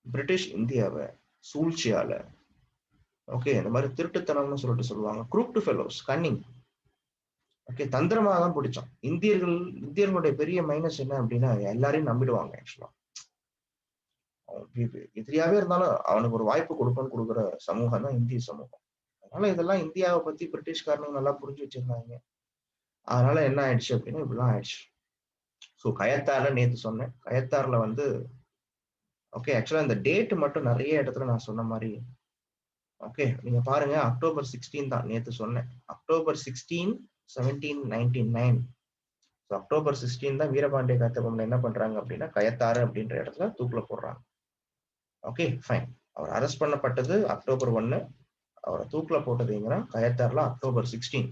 பிரிட்டிஷ் இந்தியாவை சூழ்ச்சியால ஓகே இந்த மாதிரி திருட்டுத்தனம்னு சொல்லிட்டு சொல்லுவாங்க, க்ரூப்டு ஃபெலோஸ், கன்னிங், ஓகே தந்திரமாக தான் பிடிச்சோம். இந்தியர்களுடைய பெரிய மைனஸ் என்ன அப்படின்னா எல்லாரையும் நம்பிடுவாங்க. ஆக்சுவலா எதிரியாவே இருந்தாலும் அவனுக்கு ஒரு வாய்ப்பு கொடுக்குற சமூகம் தான் இந்திய சமூகம். அதனால இதெல்லாம் இந்தியாவை பத்தி பிரிட்டிஷ்காரனுங்க நல்லா புரிஞ்சு வச்சிருந்தாங்க. அதனால என்ன ஆயிடுச்சு அப்படின்னா இப்படிலாம் ஆயிடுச்சு. ஸோ கயத்தாறுல நேத்து சொன்னேன், கயத்தாறுல வந்து ஓகே ஆக்சுவலா இந்த டேட் மட்டும் நிறைய இடத்துல நான் சொன்ன மாதிரி ஓகே நீங்க பாருங்க, அக்டோபர் 16 தான் நேத்து சொன்னேன். அக்டோபர் 16, 1799. ஸோ அக்டோபர் 16 தான் வீரபாண்டிய கட்டபொம்மன் என்ன பண்றாங்க அப்படின்னா கயத்தாறு அப்படின்ற இடத்துல தூக்குல போடுறாங்க. ஓகே ஃபைன், அவர் அரெஸ்ட் பண்ணப்பட்டது அக்டோபர் 1, அவரை தூக்குல போட்டதுங்கன்னா கயத்தாறுல அக்டோபர் 16.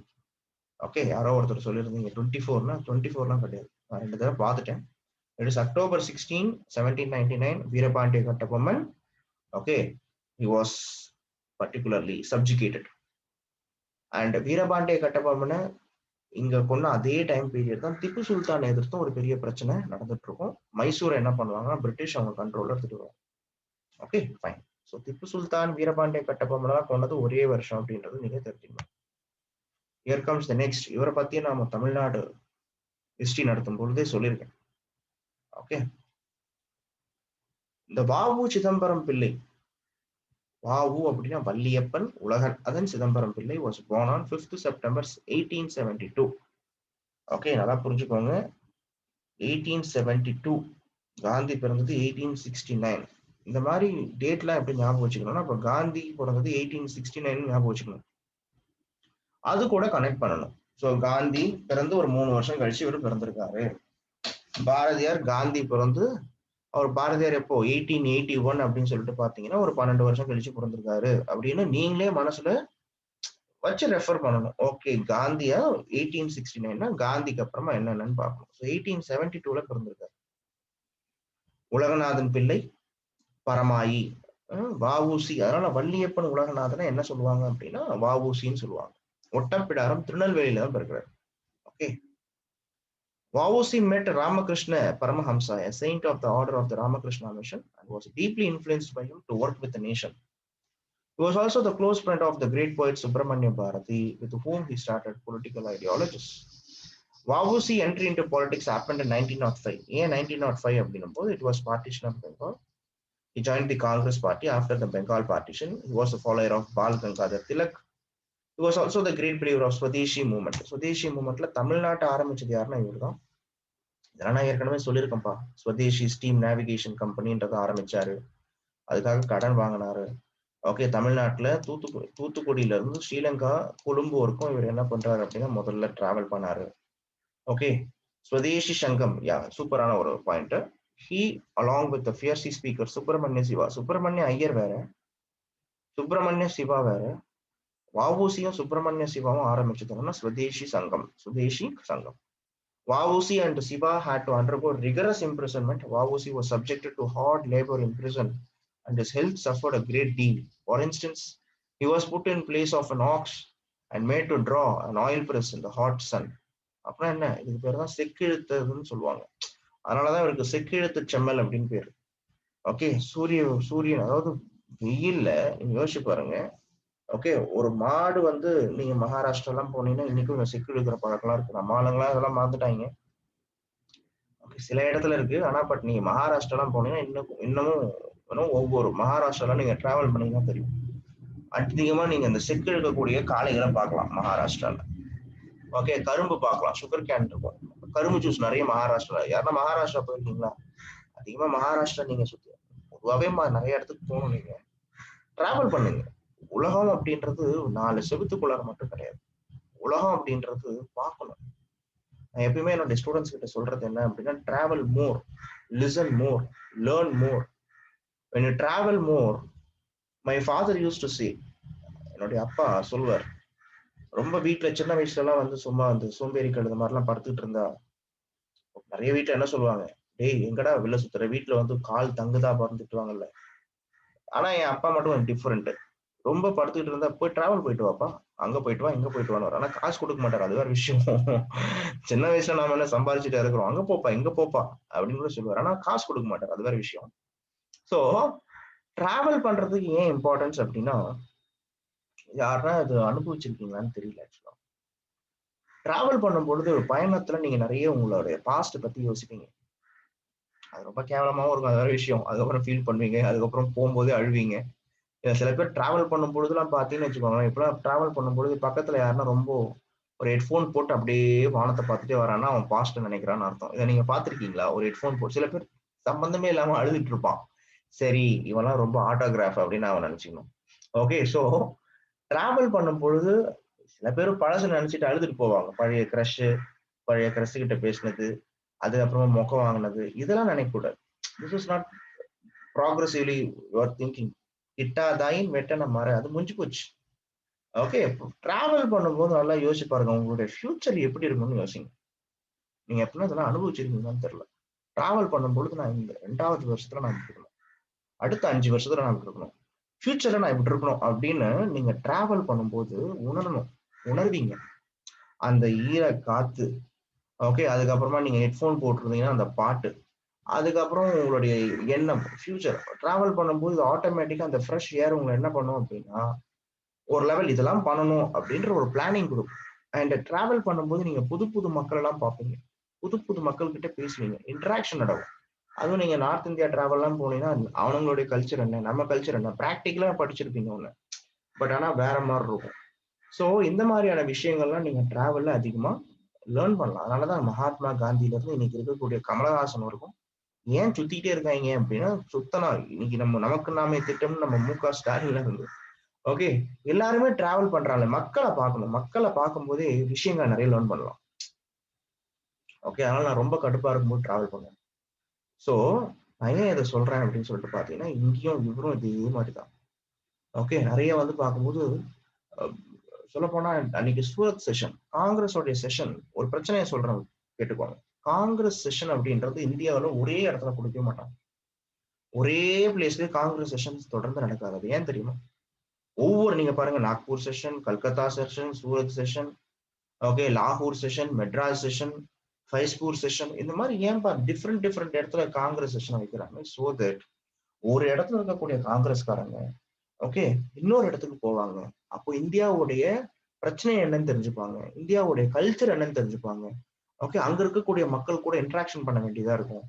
ஓகே, யாரோ ஒருத்தர் சொல்லியிருந்தீங்க 24னா 24லாம் கிடையாது, நான் 2 தடவை பார்த்துட்டேன். It is October 16, 1799. Veerapandiya Kattabomman okay he was particularly subjugated. And Veerapandiya கட்டபொம்மனை இங்க கொண்ட அதே டைம் பீரியட் தான் திப்பு சுல்தான் எதிர்த்தும் ஒரு பெரிய பிரச்சனை நடந்துட்டு இருக்கும். மைசூரை என்ன பண்ணுவாங்கன்னா பிரிட்டிஷ் அவங்க கண்ட்ரோல்ல எடுத்துட்டு வருவாங்க. Okay fine. So Tipu Sultan Veerapandiya கட்டபொம்மனை கொண்டது ஒரே வருஷம் அப்படின்றது நீங்க தெரிஞ்சுக்கணும். Here comes the next. இவரை பத்தி நாம தமிழ்நாடு ஹிஸ்டரி நடத்தும் பொழுதே சொல்லியிருக்கேன். ஓகே, இந்த வாவு சிதம்பரம் பிள்ளை, வாவு அப்படின்னா வள்ளியப்பன் உலகன் அதன் Chidambaram Pillai was born on 5th September 1872. Okay நல்லா புரிஞ்சுக்கோங்க, 1872. காந்தி பிறந்தது 1869. இந்த மாதிரி டேட்லாம் எப்படி ஞாபகம் வச்சுக்கணும்னா இப்போ காந்தி பிறந்தது 1869 ஞாபகம் வச்சுக்கணும், அது கூட கனெக்ட் பண்ணணும். ஸோ காந்தி பிறந்து ஒரு 3 வருஷம் கழிச்சு இவர் பிறந்திருக்காரு. பாரதியார் காந்தி பிறந்து அவர் பாரதியார் எப்போ 1881 அப்படின்னு சொல்லிட்டு பாத்தீங்கன்னா ஒரு 12 வருஷம் கழிச்சு பிறந்திருக்காரு அப்படின்னு நீங்களே மனசுல வச்சு ரெஃபர் பண்ணணும். ஓகே, காந்தியா 1869னா காந்திக்கு அப்புறமா என்னென்னு பார்க்கணும். ஸோ 1872ல பிறந்திருக்காரு. உலகநாதன் பிள்ளை பரமாயி வஉசி, அதனால வள்ளியப்பன் உலகநாதனை என்ன சொல்லுவாங்க அப்படின்னா வஉசின்னு சொல்லுவாங்க. ஒட்டப்பிடாரம் திருநெல்வேலியில தான் பிறக்கிறார். Okay, Vauci met Ramakrishna Paramahamsa, a saint of the order of the Ramakrishna mission, and was deeply influenced by him to work with the nation. He was also the close friend of the great poet Subramanya Bharati, with whom he started political ideologies. Vauci entry into politics happened in 1905. In 1905, it was partition of Bengal. He joined the Congress party after the Bengal partition. He was a follower of Bal Gangadhar Tilak, He was also the great believer of Swadeshi movement. Swadeshi movementல தமிழ்நாட்டை ஆரம்பிச்சது யாருன்னா இவர்தான். இதெல்லாம் நான் ஏற்கனவே சொல்லியிருக்கேன்ப்பா. Swadeshi steam navigation கம்பெனின்றதை ஆரம்பிச்சாரு. அதுக்காக கடன் வாங்கினாரு. ஓகே, தமிழ்நாட்டுல தூத்துக்குடியில இருந்து ஸ்ரீலங்கா கொழும்பு வரைக்கும் இவர் என்ன பண்றாரு அப்படின்னா முதல்ல டிராவல் பண்ணாரு. ஓகே, ஸ்வதேஷி சங்கம், யா சூப்பரான ஒரு point. He along with the fierce speaker Subramania Siva, Subramania Iyer வேற, சுப்பிரமணிய சிவா வேற, வஉசியும் சுப்பிரமணிய சிவாவும் ஆரம்பிச்சதுன்னா ஸ்வதேஷி சங்கம், சுதேஷி சங்கம். Vauci and Siva had to undergo rigorous imprisonment. Vauci was subjected to hard labor in prison and his health suffered a great deal. For instance, he was put in place of an ox and made to draw an oil press in the hot sun. அப்புறம் என்ன, இதுக்கு பேர் தான் செக்கிழுத்ததுன்னு சொல்லுவாங்க. அதனாலதான் இவருக்கு செக்கிழுத்து செம்மல் அப்படின்னு பேரு. ஓகே, சூரியன் அதாவது வெயில்ல நீங்க யோசிச்சு பாருங்க. ஓகே, ஒரு மாடு வந்து நீங்க மகாராஷ்டிரா எல்லாம் போனீங்கன்னா இன்னைக்கும் செக்கு இழுக்கிற பழக்கம்லாம் இருக்கு. நம்ம ஆளுங்களாம் அதெல்லாம் மறந்துட்டாங்க. சில இடத்துல இருக்கு, ஆனா பட் நீங்க மகாராஷ்டிரா எல்லாம் போனீங்கன்னா இன்னமும் ஒவ்வொரு மகாராஷ்டிரால நீங்க டிராவல் பண்ணீங்கன்னா தெரியும். அதிகமா நீங்க அந்த செக்கு இழுக்கக்கூடிய காளைகளை பார்க்கலாம் மகாராஷ்டிரால. ஓகே, கரும்பு பார்க்கலாம், சுகர் கேன் இருக்கும், கரும்பு ஜூஸ் நிறைய மகாராஷ்டிரா. யாருன்னா மகாராஷ்டிரா போயிருக்கீங்களா? அதிகமா மகாராஷ்டிரா நீங்க சுத்தி பொதுவாகவே நிறைய இடத்துக்கு போகணும், நீங்க டிராவல் பண்ணுங்க. உலகம் அப்படின்றது 4 செவத்துக்குள்ளார மட்டும் கிடையாது. உலகம் அப்படின்றது பார்க்கணும். நான் எப்பயுமே என்னோட ஸ்டூடெண்ட்ஸ் கிட்ட சொல்றது என்ன அப்படின்னா, travel more, listen more, learn more. when you travel more, my father used to say, என்னுடைய அப்பா சொல்வார், ரொம்ப வீட்டுல சின்ன வயசுல எல்லாம் வந்து சும்மா வந்து சோம்பேறி கழுத மாதிரிலாம் படுத்துட்டு இருந்தா நிறைய வீட்டுல என்ன சொல்லுவாங்க, டேய் எங்கடா வெளில சுத்துற, வீட்டுல வந்து கால் தங்குதா பறந்துட்டுவாங்கல்ல. ஆனா என் அப்பா மட்டும் டிஃபரெண்ட். ரொம்ப படுத்துக்கிட்டு இருந்தா போய் டிராவல் போயிட்டு வாப்பா, அங்க போயிட்டு வா, இங்க போயிட்டு வான்னு. ஆனா காசு கொடுக்க மாட்டாரு, அது வேற விஷயம். சின்ன வயசுல நாம என்ன சம்பாதிச்சுட்டு இருக்கிறோம், அங்க போப்பா இங்க போப்பா அப்படின்னு கூட சொல்லுவாரு, ஆனா காசு கொடுக்க மாட்டாரு, அது வேற விஷயம். சோ டிராவல் பண்றதுக்கு ஏன் இம்பார்ட்டன்ஸ் அப்படின்னா, யாருன்னா அது அனுபவிச்சிருக்கீங்களான்னு தெரியல. ஆக்சுவலா டிராவல் பண்ணும் பொழுது பயணத்துல நீங்க நிறைய உங்களுடைய பாஸ்ட் பத்தி யோசிப்பீங்க. அது ரொம்ப கேவலமாவும் இருக்கும், அது வேற விஷயம். அதுக்கப்புறம் ஃபீல் பண்ணுவீங்க, அதுக்கப்புறம் போகும்போதே அழுவீங்க. சில பேர் டிராவல் பண்ணும் பொழுதுலாம் பாத்தீங்கன்னு வச்சுக்கோங்களேன், இப்பெல்லாம் டிராவல் பண்ணும் பொழுது பக்கத்துல யாருன்னா ரொம்ப ஒரு ஹெட்ஃபோன் போட்டு அப்படியே வானத்தை பார்த்துட்டே வரான்னா அவன் பாஸ்ட் நினைக்கிறான்னு அர்த்தம். இதை நீங்க பாத்திருக்கீங்களா? ஒரு ஹெட்ஃபோன் போட்டு சில பேர் சம்பந்தமே இல்லாம அழுதுட்டு இருப்பான். சரி, இவெல்லாம் ரொம்ப ஆட்டோகிராஃப் அப்படின்னு அவன் நினைச்சுக்கணும். ஓகே, சோ டிராவல் பண்ணும் பொழுது சில பேர் பழசு நினைச்சிட்டு அழுதுட்டு போவாங்க. பழைய கிரஷ் கிட்ட பேசினது, அதுக்கப்புறமா மொக்க வாங்கினது, இதெல்லாம் நினைக்க கூடாது. This is not progressively your thinking. இட்டாதாயின் வெட்டன மர, அது முடிஞ்சு போச்சு. ஓகே, டிராவல் பண்ணும்போது நல்லா யோசிச்சு பாருங்க, உங்களுடைய ஃபியூச்சர் எப்படி இருக்கும்னு யோசிங்க. நீங்க எப்படின்னா இதெல்லாம் அனுபவிச்சிருக்கீங்கன்னு தெரியல. டிராவல் பண்ணும்பொழுது நான் இந்த 2வது வருஷத்துல நான் இப்படி இருக்கணும், அடுத்த 5 வருஷத்துல நான் இப்படி இருக்கணும், ஃபியூச்சர்ல நான் இப்படி இருக்கணும் அப்படின்னு நீங்க டிராவல் பண்ணும்போது உணர்வீங்க. அந்த ஈர காத்து, ஓகே, அதுக்கப்புறமா நீங்க ஹெட்ஃபோன் போட்டிருந்தீங்கன்னா அந்த பாட்டு, அதுக்கப்புறம் உங்களுடைய எண்ணம், ஃபியூச்சர் டிராவல் பண்ணும்போது ஆட்டோமேட்டிக்கா அந்த ஃப்ரெஷ் ஏர் உங்களை என்ன பண்ணும் அப்படின்னா ஒரு லெவல் இதெல்லாம் பண்ணணும் அப்படின்ற ஒரு பிளானிங் கொடுக்கும். அண்ட் டிராவல் பண்ணும்போது நீங்க புது மக்கள் எல்லாம் பார்ப்பீங்க, புது மக்கள் கிட்ட பேசுவீங்க, இன்டராக்ஷன் நடக்கும். அதுவும் நீங்க நார்த் இந்தியா டிராவல் எல்லாம் போனீங்கன்னா அவங்களுடைய கல்ச்சர் என்ன, நம்ம கல்ச்சர் என்ன, பிராக்டிக்கலா படிச்சிருப்பீங்க ஒண்ணு, பட் ஆனா வேற மாதிரி இருக்கும். ஸோ இந்த மாதிரியான விஷயங்கள்லாம் நீங்க டிராவல்ல அதிகமா லேர்ன் பண்ணலாம். அதனாலதான் மகாத்மா காந்தியில இருந்து இன்னைக்கு இருக்கக்கூடிய கமலஹாசன் வரைக்கும் ஏன் சுத்திக்கிட்டே இருக்காங்க அப்படின்னா, சுத்தனா இன்னைக்கு நமக்கு நாமே திட்டம் நம்ம மு.க. ஸ்டாலின்ல இருந்து ஓகே எல்லாருமே டிராவல் பண்றாங்க. மக்களை பார்க்கணும், மக்களை பார்க்கும்போதே விஷயங்கள் நிறைய லேர்ன் பண்ணலாம். ஓகே, அதனால நான் ரொம்ப கடுப்பா இருக்கும்போது டிராவல் பண்ணுவேன். ஸோ நான் ஏன் இதை சொல்றேன் அப்படின்னு சொல்லிட்டு பாத்தீங்கன்னா, இங்கேயும் இவரும் இதே மாதிரிதான். ஓகே, நிறைய வந்து பார்க்கும்போது சொல்ல போனா அன்னைக்கு சூரத் செஷன், காங்கிரஸோடைய செஷன், ஒரு பிரச்சனையை சொல்றேன் கேட்டுக்கோங்க. காங்கிரஸ் செஷன் அப்படின்றது இந்தியாவில ஒரே இடத்துல கொடுக்கவே மாட்டாங்க. ஒரே பிளேஸ்ல காங்கிரஸ் செஷன் தொடர்ந்து நடக்காது. ஏன் தெரியுமா? நீங்க பாருங்க, Nagpur session, Calcutta session, Surat session, okay, லாகூர் செஷன், மெட்ராஸ் செஷன், ஃபைஸ்பூர் செஷன், இந்த மாதிரி ஏன்பா டிஃப்ரெண்ட் இடத்துல காங்கிரஸ் செஷன் வைக்கிறாங்க? சோ தட் ஒரு இடத்துல இருக்கக்கூடிய காங்கிரஸ்காரங்க ஓகே இன்னொரு இடத்துக்கு போவாங்க. அப்போ இந்தியாவுடைய பிரச்சனை என்னன்னு தெரிஞ்சுப்பாங்க, இந்தியாவுடைய கல்ச்சர் என்னன்னு தெரிஞ்சுப்பாங்க. ஓகே, அங்க இருக்கக்கூடிய மக்கள் கூட இன்ட்ராக்ஷன் பண்ண வேண்டியதா இருக்கும்.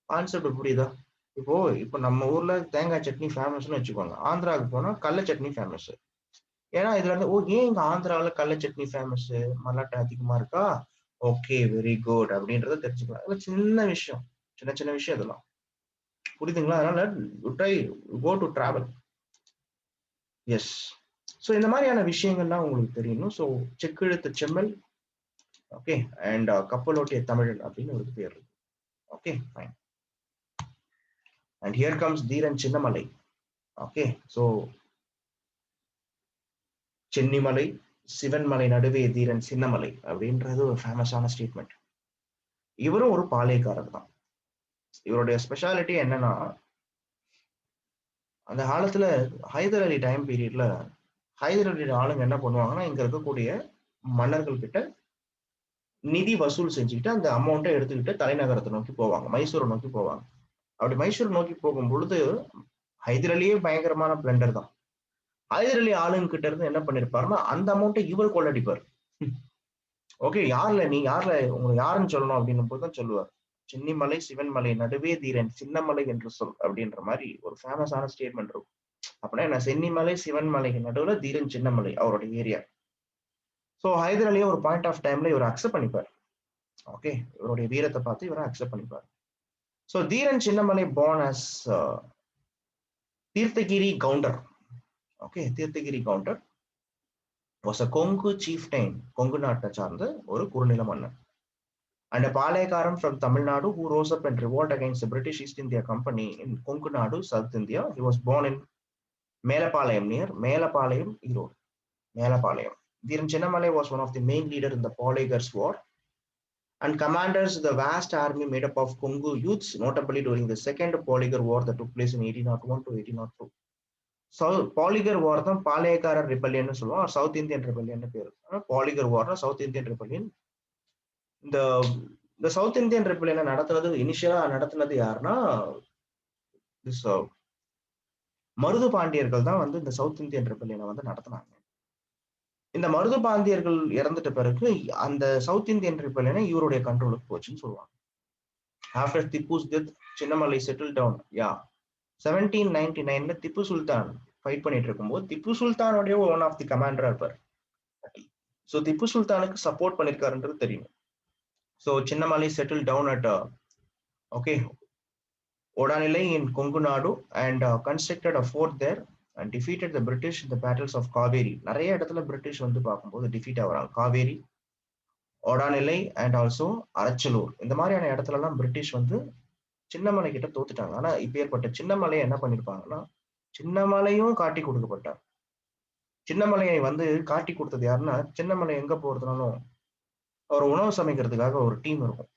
கான்செப்ட் புரியுதா? இப்போ நம்ம ஊர்ல தேங்காய் சட்னி ஃபேமஸ்னு வச்சுக்கோங்க, ஆந்திராவுக்கு போனா கடலை சட்னி ஃபேமஸ். ஏன்னா இதுல இருந்து ஏன் இங்க ஆந்திராவில கடலை சட்னி ஃபேமஸ், மல்லாட்டை அதிகமா இருக்கா, ஓகே வெரி குட் அப்படின்றத தெரிஞ்சுக்கலாம். அதெல்லாம் சின்ன விஷயம், சின்ன சின்ன விஷயம் இதெல்லாம், புரியுதுங்களா? அதனால try go to travel. Yes. So இந்த மாதிரியான விஷயங்கள்லாம் உங்களுக்கு தெரியணும். ஸோ செக்கெழுத்து செம்மல், ஓகே, அண்ட் கப்பலோட்டிய தமிழன் அப்படின்னு ஒரு பேர் இருக்கு. Okay fine. And here comes Dheeran Chinnamalai. Okay, so Chennimalai Sivanmalai நடுவே தீரன் சின்னமலை அப்படின்றது ஒரு ஃபேமஸான ஸ்டேட்மெண்ட். இவரும் ஒரு பாளையக்காரர் தான். இவருடைய ஸ்பெஷாலிட்டி என்னன்னா, அந்த காலத்துல ஹைதர் அலி டைம் பீரியட்ல ஹைதர் அலி ஆளுங்க என்ன பண்ணுவாங்கன்னா, இங்க இருக்கக்கூடிய மன்னர்கள் கிட்ட நிதி வசூல் செஞ்சுக்கிட்டு அந்த அமௌண்ட்டை எடுத்துக்கிட்டு தலைநகரத்தை நோக்கி போவாங்க, மைசூரை நோக்கி போவாங்க. அப்படி மைசூர் நோக்கி போகும் பொழுது ஹைதர் அலியே பயங்கரமான பிளண்டர் தான். ஹைதர் அலி ஆளுங்க கிட்ட இருந்து என்ன பண்ணிருப்பாருன்னா, அந்த அமௌண்ட்டை இவர் கொள்ளடிப்பார். ஓகே, யாருல நீ யாருல உங்களை யாருன்னு சொல்லணும் அப்படின்னு போதுதான் சொல்லுவார். சென்னிமலை சிவன்மலை நடுவே தீரன் சின்னமலை என்று சொல் அப்படின்ற மாதிரி ஒரு ஃபேமஸான ஸ்டேட்மெண்ட் இருக்கும். அப்படின்னா என்ன, சென்னிமலை சிவன்மலைக்கு நடுவுல தீரன் சின்னமலை அவருடைய ஏரியா. ஸோ ஹைதர் அலியை ஒரு பாயிண்ட் ஆஃப் டைம்ல இவர் அக்செப்ட் பண்ணிப்பார். ஓகே, இவருடைய வீரத்தை பார்த்து இவரை அக்செப்ட் பண்ணிப்பார். So Dheeran Chinnamalai born as Theerthagiri Gounder. Okay, Theerthagiri Gounder was a Kongu chieftain, Kongu நாட்டை சார்ந்த ஒரு குறுநில மன்னன். And a Palekaram from Tamil Nadu who rose up and revolt against the British East India Company in Kongu Nadu, South India. He was born in Melapalayam near Melapalayam, Erode. Melapalayam. Dhiran Chinnamale was one of the main leaders in the Polygar's War and commanders the vast army made up of Kongu youths, notably during the Second Polygar War that took place in 1801 to 1802. So Polygar War தான் பாளையக்காரர் rebellion சொல்லுவோம், south Indian rebellion பேரு. Poligar Warna south Indian rebellion. இந்த south Indian ரிபல்லியனை நடத்துறது இனிஷியலா நடத்தினது யாருன்னா, மருது பாண்டியர்கள் தான் வந்து இந்த சவுத் இந்தியன் ரிபல்லியனை வந்து நடத்தினாங்க. இந்த மருது பாண்டியர்கள் இறந்துட்ட பிறகு அந்த சவுத் இந்தியன் ரிபல்லியனை இவருடைய கண்ட்ரோலுக்கு போச்சுன்னு சொல்லுவாங்க. After Tipu's death, Chinnamalai settle down. 1799ல திப்பு சுல்தான் ஃபைட் பண்ணிட்டு இருக்கும்போது திப்பு சுல்தானுடைய ஒன் ஆஃப் தி கமாண்டரா இருப்பார். ஸோ திப்பு சுல்தானுக்கு சப்போர்ட் பண்ணிருக்காருன்றது தெரியும். So Chinnamalai settle down at Odanilai in Kongu Nadu and constructed a fort there and defeated the British in the battles of Kaveri. நிறைய இடத்துல பிரிட்டிஷ் வந்து பார்க்கும்போது டிஃபீட் ஆகுறாங்க. காவேரி, ஓடானிலை அண்ட் ஆல்சோ அரச்சலூர், இந்த மாதிரியான இடத்துல எல்லாம் பிரிட்டிஷ் வந்து சின்னமலை கிட்ட தோத்துட்டாங்க. ஆனா இப்ப ஏற்பட்ட சின்னமலையை என்ன பண்ணிருப்பாங்கன்னா, சின்னமலையும் காட்டி கொடுக்கப்பட்டார். சின்னமலையை வந்து காட்டி கொடுத்தது யாருன்னா, சின்னமலை எங்க போறதுனாலும் ஒரு உணவு சமைக்கிறதுக்காக ஒரு டீம் இருக்கும்.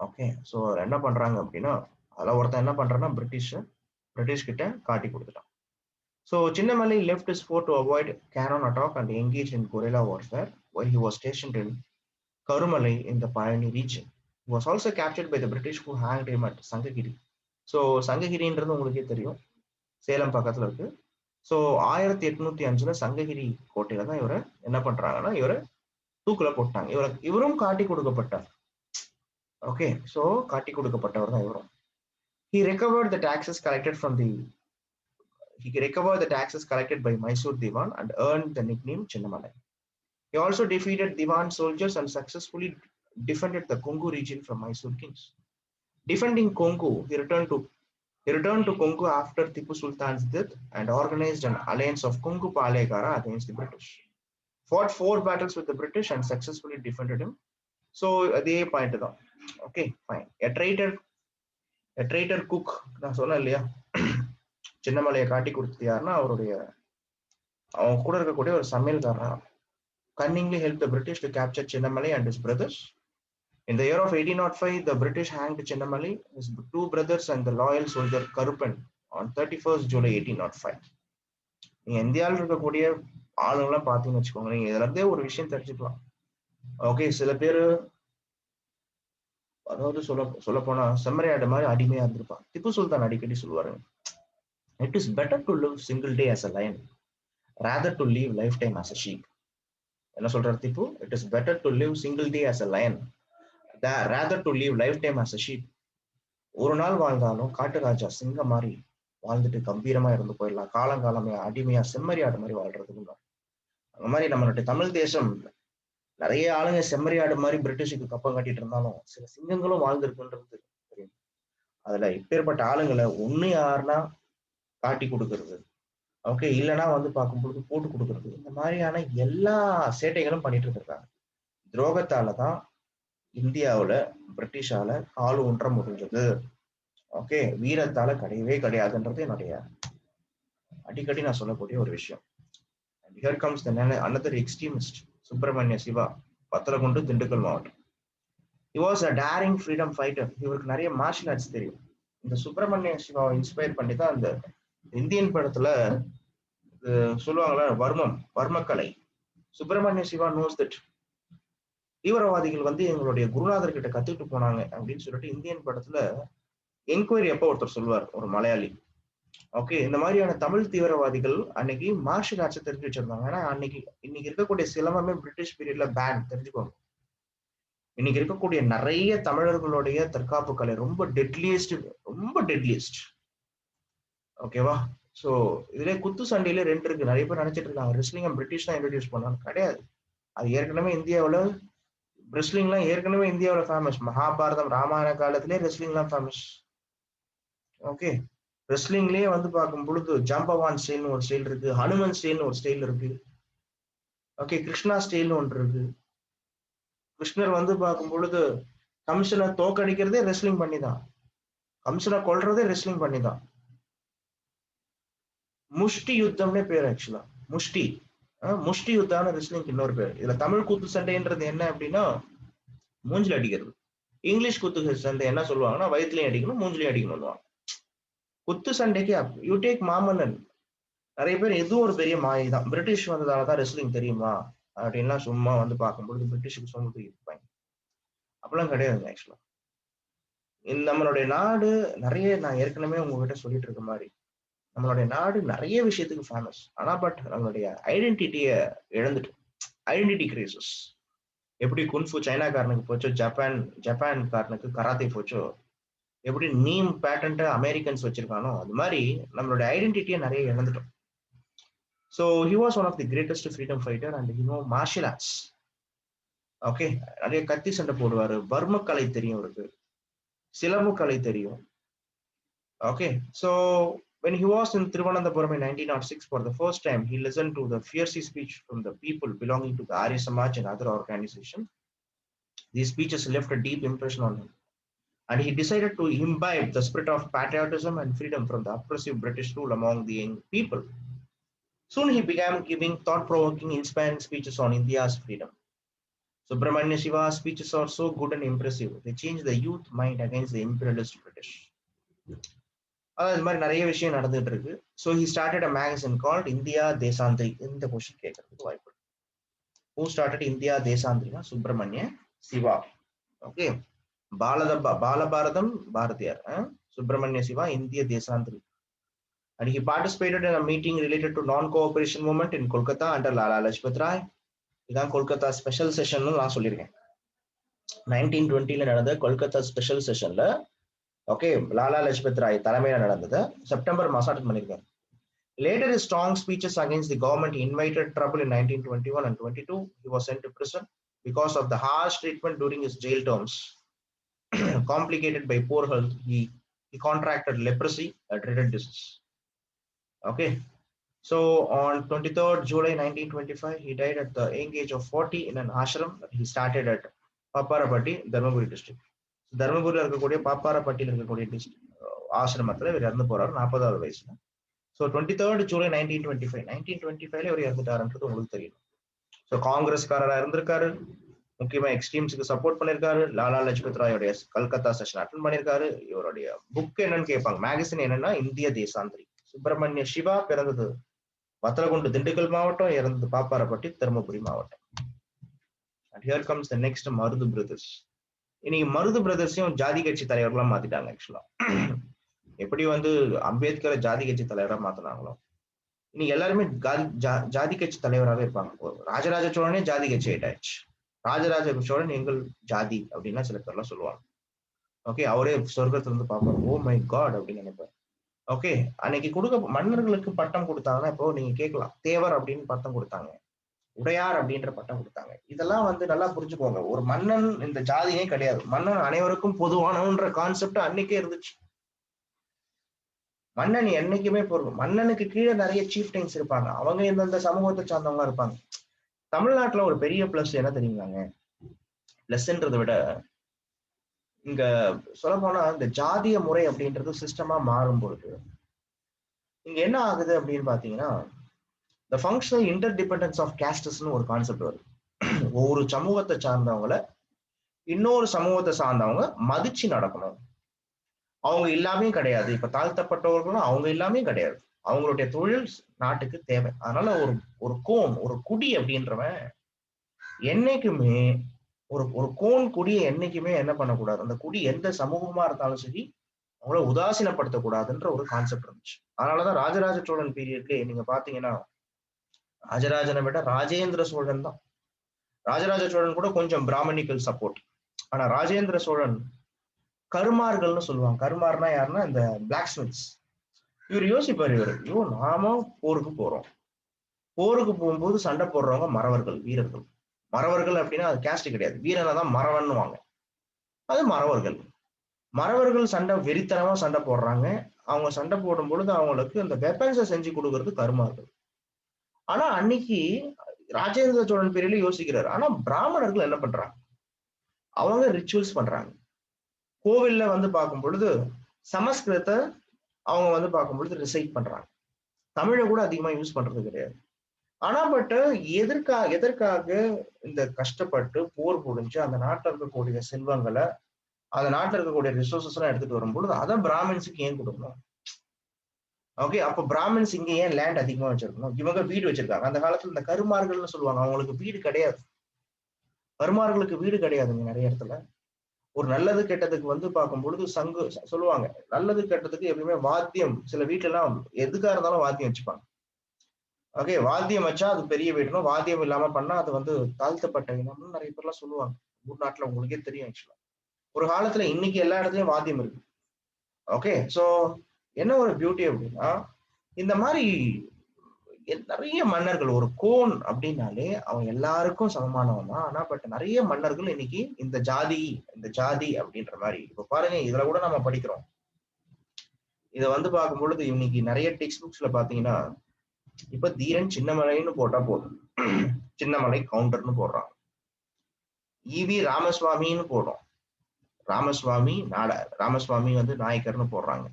ஓகே, ஸோ என்ன பண்றாங்க அப்படின்னா, அதில் ஒருத்தன் என்ன பண்றான்னா பிரிட்டிஷ் கிட்ட காட்டி கொடுத்துட்டான். So Chinnamalai left his fort to avoid cannon attack and engage in guerrilla warfare while he was stationed in Karumalai in the Payani region. He was also captured by the British who hanged him at Sangagiri. So சங்ககிரின்றது உங்களுக்கே தெரியும், சேலம் பக்கத்துல இருக்கு. So 1805 Sankagiri கோட்டையில தான் இவரை என்ன பண்றாங்கன்னா, இவரை தூக்குல போட்டாங்க. இவரும் காட்டி கொடுக்கப்பட்டார். ஓகே, ஸோ காட்டி கொடுக்கப்பட்டவர் தான் இவரும். He recovered the taxes collected by Mysore Diwan and earned the nickname Chinnamalai. He also defeated Diwan soldiers and successfully defended the Kongu region from Mysore kings. Defending Kongu, he returned to Kongu after Tipu Sultan's death and organized an alliance of Kongu Palekara against the British. Fought 4 battles with the British and successfully defended him. So அதே point தான். Okay fine. A traitor cook, நான் சொன்னேன் இல்லையா, சின்னமலையை காட்டி கொடுத்தது யாருன்னா அவங்க கூட இருக்கக்கூடிய ஒரு சமையல்காரன். Cunningly helped the British to capture Chinnamalai and his brothers. In the year of 1805, the British hanged Chinnamalai, his 2 brothers and the loyal soldier Karupan on 31st July 1805. நீங்க இந்தியாவில் இருக்கக்கூடிய ஆளுங்கெல்லாம் பார்த்தீங்கன்னு வச்சுக்கோங்க, நீங்க இதுல இருந்தே ஒரு விஷயம் தெரிஞ்சுக்கலாம். ஓகே, சில பேரு அதாவது சொல்ல போனா செம்மறியாடு மாதிரி அடிமையா இருந்திருப்பான். திப்பு சுல்தான் அடிக்கடி சொல்லுவாரு, it is better to live single day as a lion rather to live lifetime as a sheep. என்ன சொல்றாரு Tipu? It is better to live single day as a lion rather to live lifetime as a sheep. ஒரு நாள் வாழ்ந்தாலும் காட்டுராஜா சிங்கம் மாதிரி வாழ்ந்துட்டு கம்பீரமா இருந்து போயிடலாம், காலங்காலமே அடிமையா செம்மறி ஆடு மாதிரி வாழ்றதுக்கு. அந்த மாதிரி நம்மளுடைய தமிழ் தேசம் நிறைய ஆளுங்க செம்மறி ஆடு மாதிரி பிரிட்டிஷுக்கு கப்பம் கட்டிட்டு இருந்தாலும் சில சிங்கங்களும் வாழ்ந்திருக்குன்றது தெரியும். அதுல இப்பேற்பட்ட ஆளுங்களை ஒண்ணு யாருன்னா காட்டி கொடுக்கறது, ஓகே, இல்லைன்னா வந்து பார்க்கும்போது போட்டு கொடுக்கறது, இந்த மாதிரியான எல்லா சேட்டைகளும் பண்ணிட்டு இருக்காங்க. துரோகத்தாலதான் இந்தியாவுல பிரிட்டிஷால கால் ஊன்ற முடிஞ்சது. ஓகே, வீரத்தால கிடையவே கிடையாதுன்றது என்னுடைய அடிக்கடி நான் சொல்லக்கூடிய ஒரு விஷயம். And here comes the another extremist, Subramaniya Siva, Vathalagundu, Dindigul மாவட்டம். He was a daring freedom fighter. இவருக்கு நிறைய மார்ஷியல் ஆர்ட்ஸ் தெரியும். இந்த சுப்பிரமணிய சிவாவை இன்ஸ்பயர் பண்ணி தான் அந்த இந்தியன் படத்துல சொல்லுவாங்களா வர்மக்கலை. சுப்பிரமணிய சிவா நோஸ் தட் தீவிரவாதிகள் வந்து எங்களுடைய குருநாதர் கிட்ட கத்துட்டு போனாங்க அப்படின்னு சொல்லிட்டு இந்தியன் படத்துல என்கொயரி அப்ப ஒருத்தர் சொல்லுவார், ஒரு மலையாளி. ஓகே, இந்த மாதிரியான தமிழ் தீவிரவாதிகள் அன்னைக்கு மார்ஷியல் ஆர்ட்ஸ் தெரிஞ்சு வச்சிருந்தாங்க. ஏன்னா இன்னைக்கு இருக்கக்கூடிய சிலம்பமே பிரிட்டிஷ் பீரியட்ல பேன், தெரிஞ்சுக்கோங்க. இன்னைக்கு இருக்கக்கூடிய நிறைய தமிழர்களுடைய தற்காப்பு கலை ரொம்ப டெட்லியஸ்ட். ஓகேவா? சோ இதுல குத்து சண்டையில 2 இருக்கு. நிறைய பேர் நினைச்சிட்டு இருக்காங்க ரெஸ்லிங் பிரிட்டிஷ் தான் இன்ட்ரோடியூஸ் பண்ணாங்க. கிடையாது. அது ஏற்கனவே இந்தியாவுல ரெஸ்லிங்லாம் ஏற்கனவே இந்தியாவுல ஃபேமஸ். மகாபாரதம் ராமாயண காலத்திலே ரெஸ்லிங்லாம் ஃபேமஸ். ஓகே, ரெஸ்லிங்லயே வந்து பார்க்கும் பொழுது ஜம்பவான் ஸ்டைல்னு ஒரு ஸ்டைல் இருக்கு, ஹனுமன் ஸ்டைல்னு ஒரு ஸ்டைல் இருக்கு. ஓகே, கிருஷ்ணா ஸ்டைல்னு ஒன்று இருக்கு. கிருஷ்ணர் வந்து பார்க்கும் பொழுது கம்சனை தோக்கடிக்கிறதே ரெஸ்லிங் பண்ணி தான், கம்சனை கொல்றதே ரெஸ்லிங் பண்ணி தான். முஷ்டி யுத்தம்னே பேர். ஆக்சுவலா முஷ்டி யுத்தான ரெஸ்லிங்க்கு இன்னொரு பேர். இதுல தமிழ் குத்து சண்டைன்றது என்ன அப்படின்னா மூஞ்சில அடிக்கிறது. இங்கிலீஷ் குத்து சண்டை என்ன சொல்லுவாங்கன்னா வயிற்றுலையும் அடிக்கணும், மூஞ்சிலையும் அடிக்கணும். குத்து சண்டைக்கு யூ டேக் மாமன்னன். நிறைய பேர் எதுவும் ஒரு பெரிய மாயை தான், பிரிட்டிஷ் வந்ததாலதான் ரெஸ்லிங் தெரியுமா அப்படின்லாம் சும்மா வந்து பார்க்கும்பொழுது பிரிட்டிஷுக்கு சொந்த இருப்பாங்க. அப்படிலாம் கிடையாதுங்க. ஆக்சுவலா நம்மளுடைய நாடு நிறைய, நான் ஏற்கனவே உங்ககிட்ட சொல்லிட்டு இருக்க மாதிரி, நம்மளுடைய நாடு நிறைய விஷயத்துக்கு ஃபேமஸ். ஆனா பட் நம்மளுடைய ஐடென்டிட்டியை இழந்துட்டு, ஐடென்டிட்டி கிரைசிஸ். எப்படி குன்ஃபு சைனாக்காரனுக்கு போச்சோ, ஜப்பான்காரனுக்கு கராத்தே போச்சோ, எப்படி நீம் பேட்டன்ட் அமெரிக்கன்ஸ் வச்சிருக்கானோ, அது மாதிரி நம்மளுடைய ஐடென்டிட்டியை நிறைய இழந்துட்டோம். So he was one of the greatest freedom fighter and he know martial arts. Okay, நிறைய கத்தி சண்டை போடுவாரு, வர்மக்கலை தெரியும் அவருக்கு, சிலம்பு கலை தெரியும். Okay, so when he was in Thiruvananthapuram in 1906 for the first time, he listened to the fierce speech from the people belonging to the Arya Samaj and other organizations. These speeches left a deep impression on him, and he decided to imbibe the spirit of patriotism and freedom from the oppressive British rule among the young people. Soon he began giving thought-provoking, inspiring speeches on India's freedom. Subramanya Shiva's speeches are so good and impressive. They changed the youth mind against the imperialist British. அது மாதிரி நிறைய விஷயம் நடந்துட்டு இருக்கு. So he started a magazine called India Desanthiri. இந்த question கேட்கறதுக்கு வாய்ப்பு இருக்கு. ஹூ ஸ்டார்டட் இந்தியா தேசாந்திரினா Subramaniya Siva. Okay, Balabharatham Bharathiyar, Subramaniya Siva India Desanthiri. And he participated in a meeting related to non-cooperation movement in Kolkata under Lala Lajpat Rai. இதான் கொல்கத்தா ஸ்பெஷல் செஷன் நான் சொல்லியிருக்கேன். 1920 நடந்த Kolkata special செஷன்ல, okay, Lala Lajpat Rai தலைமையில நடந்தது. செப்டம்பர் மாசம் அட்டெண்ட் பண்ணிருக்காரு. Later his strong speeches against the government invited trouble in 1921 and 22. He was sent to prison because of the harsh treatment during his jail terms. Complicated by poor health, he contracted leprosy, a dreaded disease. Okay, so on 23rd July 1925, he died at the young age of 40 in an ashram that he started at Paparapatti, Dharmaburi district. தர்மபுரியில் இருக்கக்கூடிய பாப்பாரப்பட்டியில் இருக்கக்கூடிய ஆசிரமத்துல இவர் இறந்து போறாரு 40வது வயசுல. So 23rd July 1925 இவர் இறந்துட்டாருன்றது உங்களுக்கு தெரியும். ஸோ காங்கிரஸ்காரரா இருந்திருக்காரு, முக்கியமா எக்ஸ்ட்ரீம்ஸுக்கு சப்போர்ட் பண்ணிருக்காரு. லாலா லஜ்பத் ராயோடைய கல்கத்தா செஷன் அட்டெண்ட் பண்ணிருக்காரு. இவருடைய புக் என்னன்னு கேட்பாங்க, மேகசின் என்னன்னா இந்திய தேசாந்திரி. சுப்பிரமணிய சிவா பிறந்தது வத்தலகுண்டு திண்டுக்கல் மாவட்டம், இறந்தது பாப்பாரப்பட்டி தருமபுரி மாவட்டம். And here comes the next Marudhu brothers. இன்னைக்கு மருது பிரதர்ஸையும் ஜாதி கட்சி தலைவர்களா மாத்திட்டாங்க. ஆக்சுவலா எப்படி வந்து அம்பேத்கரை ஜாதி கட்சி தலைவரா மாத்தினாங்களோ, இன்னைக்கு எல்லாருமே ஜாதி கட்சி தலைவராகவே இருப்பாங்க. ராஜராஜ சோழனே ஜாதி கட்சி ஆயிட்டாச்சு. ராஜராஜ சோழன் எங்கள் ஜாதி அப்படின்னா சில பேர்லாம் சொல்லுவாங்க. ஓகே, அவரே சொர்க்கத்துல இருந்து பார்ப்பாரு, ஓ மை காட் அப்படின்னு நினைப்பாரு. ஓகே, அன்னைக்கு மன்னர்களுக்கு பட்டம் கொடுத்தாங்கன்னா, இப்போ நீங்க கேட்கலாம், தேவர் அப்படின்னு பட்டம் கொடுத்தாங்க, உடையார் அப்படின்ற பட்டம் கொடுத்தாங்க. இதெல்லாம் வந்து நல்லா புரிஞ்சுக்கோங்க. ஒரு மன்னன் இந்த ஜாதியே கிடையாது. மன்னன் அனைவருக்கும் பொதுவானவன்ற கான்செப்ட் அன்னைக்கே இருந்துச்சு. மன்னன் என்னைக்குமே பொருள். மன்னனுக்கு கீழே நிறைய சீஃப்டைன்ஸ் இருப்பாங்க. அவங்க எந்தெந்த சமூகத்தை சார்ந்தவங்க இருப்பாங்க. தமிழ்நாட்டுல ஒரு பெரிய பிளஸ் என்ன தெரியுங்களாங்க? பிளஸ்ன்றதை விட இங்க சொல்ல போனா இந்த ஜாதிய முறை அப்படின்றது சிஸ்டமா மாறும் பொழுது இங்க என்ன ஆகுது அப்படின்னு பாத்தீங்கன்னா, இந்த ஃபங்க்ஷனல் இன்டர்டிபெண்டன்ஸ் ஆஃப் கேஸ்டஸ்னு ஒரு கான்செப்ட் வருது. ஒவ்வொரு சமூகத்தை சார்ந்தவங்கள இன்னொரு சமூகத்தை சார்ந்தவங்க மதிச்சு நடக்கணும். அவங்க எல்லாமே கிடையாது. இப்ப தாழ்த்தப்பட்டவர்களும் அவங்க எல்லாமே கிடையாது. அவங்களுடைய தொழில் நாட்டுக்கு தேவை. அதனால ஒரு ஒரு கோன், ஒரு குடி அப்படின்றவன் என்னைக்குமே ஒரு ஒரு கோன் குடியை என்னைக்குமே என்ன பண்ணக்கூடாது, அந்த குடி எந்த சமூகமா இருந்தாலும் சரி அவங்கள உதாசீனப்படுத்தக்கூடாதுன்ற ஒரு கான்செப்ட் இருந்துச்சு. அதனாலதான் ராஜராஜ சோழன் பீரியட்ல நீங்க பாத்தீங்கன்னா, ராஜராஜனை விட ராஜேந்திர சோழன் தான். ராஜராஜ சோழன் கூட கொஞ்சம் பிராமணிக்கல் சப்போர்ட். ஆனா ராஜேந்திர சோழன் கருமார்கள்னு சொல்லுவாங்க. கருமார்னா யாருன்னா இந்த பிளாக் ஸ்மித்ஸ். இவர் யோசிப்பாரு, ஐயோ நாம போருக்கு போறோம், போருக்கு போகும்போது சண்டை போடுறவங்க மறவர்கள், வீரர்கள். மறவர்கள் அப்படின்னா அது கேஸ்ட் கிடையாது, வீரனை தான் மறவன்னுவாங்க. அது மறவர்கள். மறவர்கள் சண்டை வெறித்தனமா சண்டை போடுறாங்க. அவங்க சண்டை போடும் பொழுது அவங்களுக்கு அந்த வெப்பன்ஸை செஞ்சு கொடுக்கறது கருமார்கள். ஆனா அன்னைக்கு ராஜேந்திர சோழன் பேரில யோசிக்கிறாரு. ஆனா பிராமணர்கள் என்ன பண்றாங்க? அவங்க ரிச்சுவல்ஸ் பண்றாங்க. கோவில்ல வந்து பார்க்கும் பொழுது சமஸ்கிருதத்தை அவங்க வந்து பார்க்கும் பொழுது ரிசைட் பண்றாங்க. தமிழை கூட அதிகமா யூஸ் பண்றது கிடையாது. ஆனா பட் எதற்காக இந்த கஷ்டப்பட்டு போர் புரிஞ்சு அந்த நாட்டில் இருக்கக்கூடிய செல்வங்களை, அந்த நாட்டில் இருக்கக்கூடிய ரிசோர்சஸ் எல்லாம் எடுத்துட்டு வரும்பொழுது அதை பிராமின்ஸுக்கு ஏன் கொடுக்கணும்? ஓகே, அப்ப பிராமின்ஸ் இங்க ஏன் லேண்ட் அதிகமா வச்சிருக்கணும்? இவங்க வீடு வச்சிருக்காங்க. அந்த காலத்துல இந்த கருமார்கள்னு சொல்லுவாங்க, அவங்களுக்கு வீடு கிடையாது. கருமார்களுக்கு வீடு கிடையாதுங்க நிறைய இடத்துல. ஒரு நல்லது கெட்டதுக்கு வந்து பார்க்கும் பொழுது சங்கு சொல்லுவாங்க. நல்லது கெட்டதுக்கு எப்பயுமே வாத்தியம், சில வீட்டுல எல்லாம் எதுக்கா இருந்தாலும் வாத்தியம் வச்சுப்பாங்க. ஓகே, வாத்தியம் வச்சா அது பெரிய வீடுனும், வாத்தியம் இல்லாம பண்ணா அது வந்து தாழ்த்தப்பட்ட இனம்னு நிறைய பேர்லாம் சொல்லுவாங்க. ஊர் நாட்டுல உங்களுக்கே தெரியும் ஆக்சுவலா. ஒரு காலத்துல இன்னைக்கு எல்லா இடத்துலயும் வாத்தியம் இருக்கு. ஓகே, சோ என்ன ஒரு பியூட்டி அப்படின்னா, இந்த மாதிரி நிறைய மன்னர்கள், ஒரு கோன் அப்படின்னாலே அவன் எல்லாருக்கும் சமமானவன் தான். ஆனா பட் நிறைய மன்னர்கள் இன்னைக்கு இந்த ஜாதி அப்படின்ற மாதிரி இப்ப பாருங்க, இதுல கூட நம்ம படிக்கிறோம். இதை வந்து பார்க்கும் பொழுது இன்னைக்கு நிறைய டெக்ஸ்ட் புக்ஸ்ல பாத்தீங்கன்னா, இப்ப தீரன் சின்னமலைன்னு போட்டா போதும், சின்னமலை கவுண்டர்னு போடுறான். ஈவி ராமசுவாமின்னு போடுறோம், ராமசுவாமி நாடார், ராமசுவாமி வந்து நாயக்கர்னு போடுறாங்க.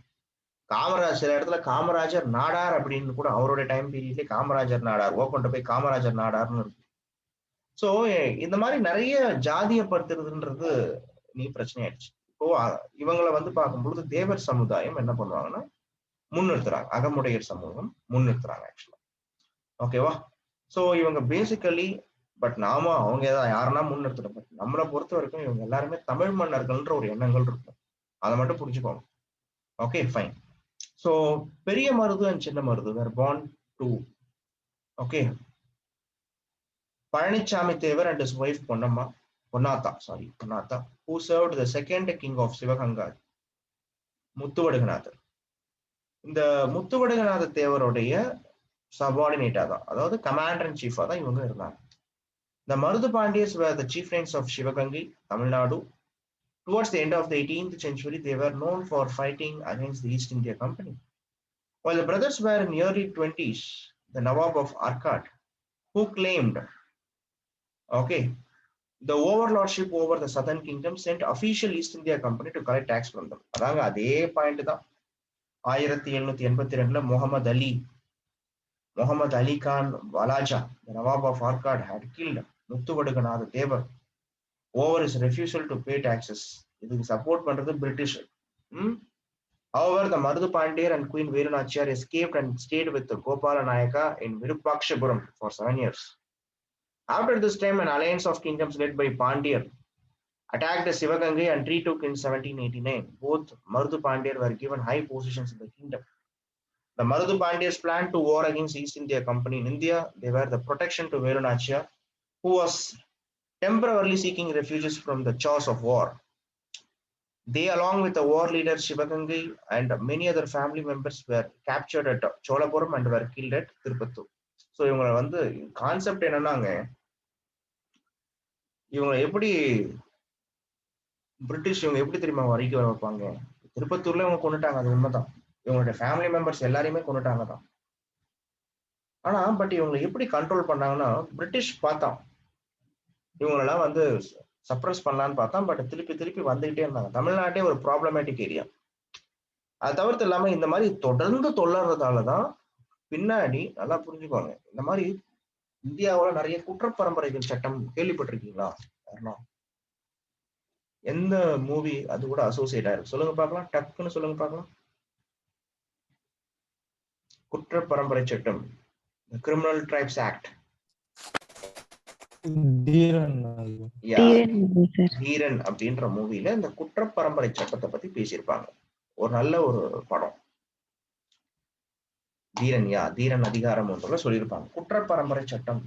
காமராஜர் சில இடத்துல காமராஜர் நாடார் அப்படின்னு கூட அவருடைய டைம் பீரியட்ல காமராஜர் நாடார் ஓப்பன் போய் காமராஜர் நாடார்னு இருக்கு. சோ இந்த மாதிரி நிறைய ஜாதியப்படுத்துறதுன்றது நீ பிரச்சனை ஆயிடுச்சு. இப்போ இவங்களை வந்து பார்க்கும்பொழுது தேவர் சமுதாயம் என்ன பண்ணுவாங்கன்னா முன்னிறுத்துறாங்க, அகமுடையர் சமூகம் முன்னிறுத்துறாங்க ஆக்சுவலா. ஓகேவா? சோ இவங்க பேசிக்கலி பட் நாம அவங்க யாருன்னா முன்னிறுத்தணும். பட் நம்மளை பொறுத்த வரைக்கும் இவங்க எல்லாருமே தமிழ் மன்னர்கள்ன்ற ஒரு எண்ணங்கள் இருக்கும். அதை மட்டும் புரிஞ்சுக்கோங்க. Okay fine. சோ பெரிய மருது அண்ட் சின்ன Marudhu were born to, okay, Palaniswami Thevar and his wife Ponnatha, who served the second king of Sivaganga, Muthu Vaduganathar. இந்த முத்துவடுகநாத தேவருடைய சபார்டினேட்டா தான், அதாவது கமாண்டர் இன் சீஃபா தான் இவங்க இருந்தாங்க. The Marudhu Pandyas were the chieftains of Shivagangai, Tamil Nadu. Towards the end of the 18th century, they were known for fighting against the East India Company. While the brothers were in early 20s, the Nawab of Arcot, who claimed, okay, the overlordship over the southern kingdom, sent official East India Company to collect tax from them. அதாங்க அதே point தான். 1782 Muhammad Ali Khan Walaja, the Nawab of Arcot, had killed Muthuvaduganatha Devar over his refusal to pay taxes. இதுக்கு support பண்றது British. However, the Marudhu Pandya and Queen Veru Nachiyar escaped and stayed with the Gopala Nayaka in Virupakshapuram for 7 years. After this time, an alliance of kingdoms led by Pandya attacked Sivagangai and retook in 1789. Both Marudhu Pandya were given high positions in the kingdom. The Marudhu Pandyas planned to war against East India Company in India. They were the protection to Veru Nachiyar, who was temporarily seeking refuges from the chores of war. They, along with the war leader Shivagangai and many other family members, were captured at Cholapuram and were killed at Tirupattur. So இவங்களை வந்து concept என்னன்னாங்க, இவங்க எப்படி British இவங்க எப்படி தெரியுமா வரைக்கு வர வைப்பாங்க? திருப்பத்தூர்ல இவங்க கொண்டுட்டாங்க, அது உண்மைதான். இவங்களுடைய ஃபேமிலி மெம்பர்ஸ் எல்லாரையுமே கொண்டுட்டாங்க தான். ஆனா பட் இவங்களை எப்படி கண்ட்ரோல் பண்ணாங்கன்னா, பிரிட்டிஷ் பார்த்தான் இவங்களெல்லாம் வந்து சப்ரஸ் பண்ணலான்னு பார்த்தான். பட் திருப்பி திருப்பி வந்துகிட்டே இருந்தாங்க. தமிழ்நாட்டே ஒரு ப்ராப்ளமேட்டிக் ஏரியா. அது தவிர்த்து இல்லாம இந்த மாதிரி தொடர்ந்து தொல்லறதாலதான் பின்னாடி நல்லா புரிஞ்சுக்கோங்க, இந்த மாதிரி இந்தியாவுல நிறைய குற்றப்பரம்பரைகள் சட்டம் கேள்விப்பட்டிருக்கீங்களா? எந்த மூவி அது கூட அசோசியேட் ஆயிருக்கு சொல்லுங்க பார்க்கலாம், டக்குன்னு சொல்லுங்க பார்க்கலாம். குற்றப்பரம்பரை சட்டம், கிரிமினல் ட்ரைப்ஸ் ஆக்ட். தீரன் அப்படின்ற மூவில இந்த குற்றப்பரம்பரை சட்டத்தை பத்தி பேசியிருப்பாங்க. ஒரு நல்ல ஒரு படம் தீரன். தீரன் அதிகாரம் ஒன்றுல சொல்லியிருப்பாங்க குற்றப்பரம்பரை சட்டம்,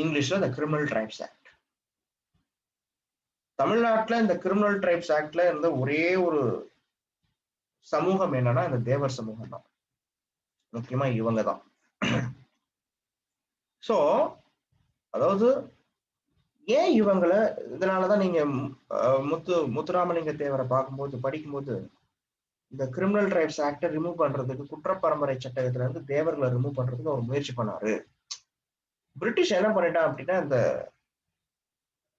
இங்கிலீஷ்ல இந்த கிரிமினல் ட்ரைப்ஸ் ஆக்ட். தமிழ்நாட்டுல இந்த கிரிமினல் ட்ரைப்ஸ் ஆக்ட்ல இருந்த ஒரே ஒரு சமூகம் என்னன்னா இந்த தேவர் சமூகம் தான். முக்கியமா இவங்க தான். சோ அதாவது ஏன் இவங்களை, இதனாலதான் நீங்க முத்துராமலிங்க தேவரை பார்க்கும்போது படிக்கும்போது இந்த கிரிமினல் ட்ரைப்ஸ் ஆக்டை ரிமூவ் பண்றதுக்கு, குற்றப்பரம்பரை சட்டத்துல இருந்து தேவர்களை ரிமூவ் பண்றதுக்கு அவர் முயற்சி பண்ணாரு. பிரிட்டிஷ் என்ன பண்ணிட்டான் அப்படின்னா,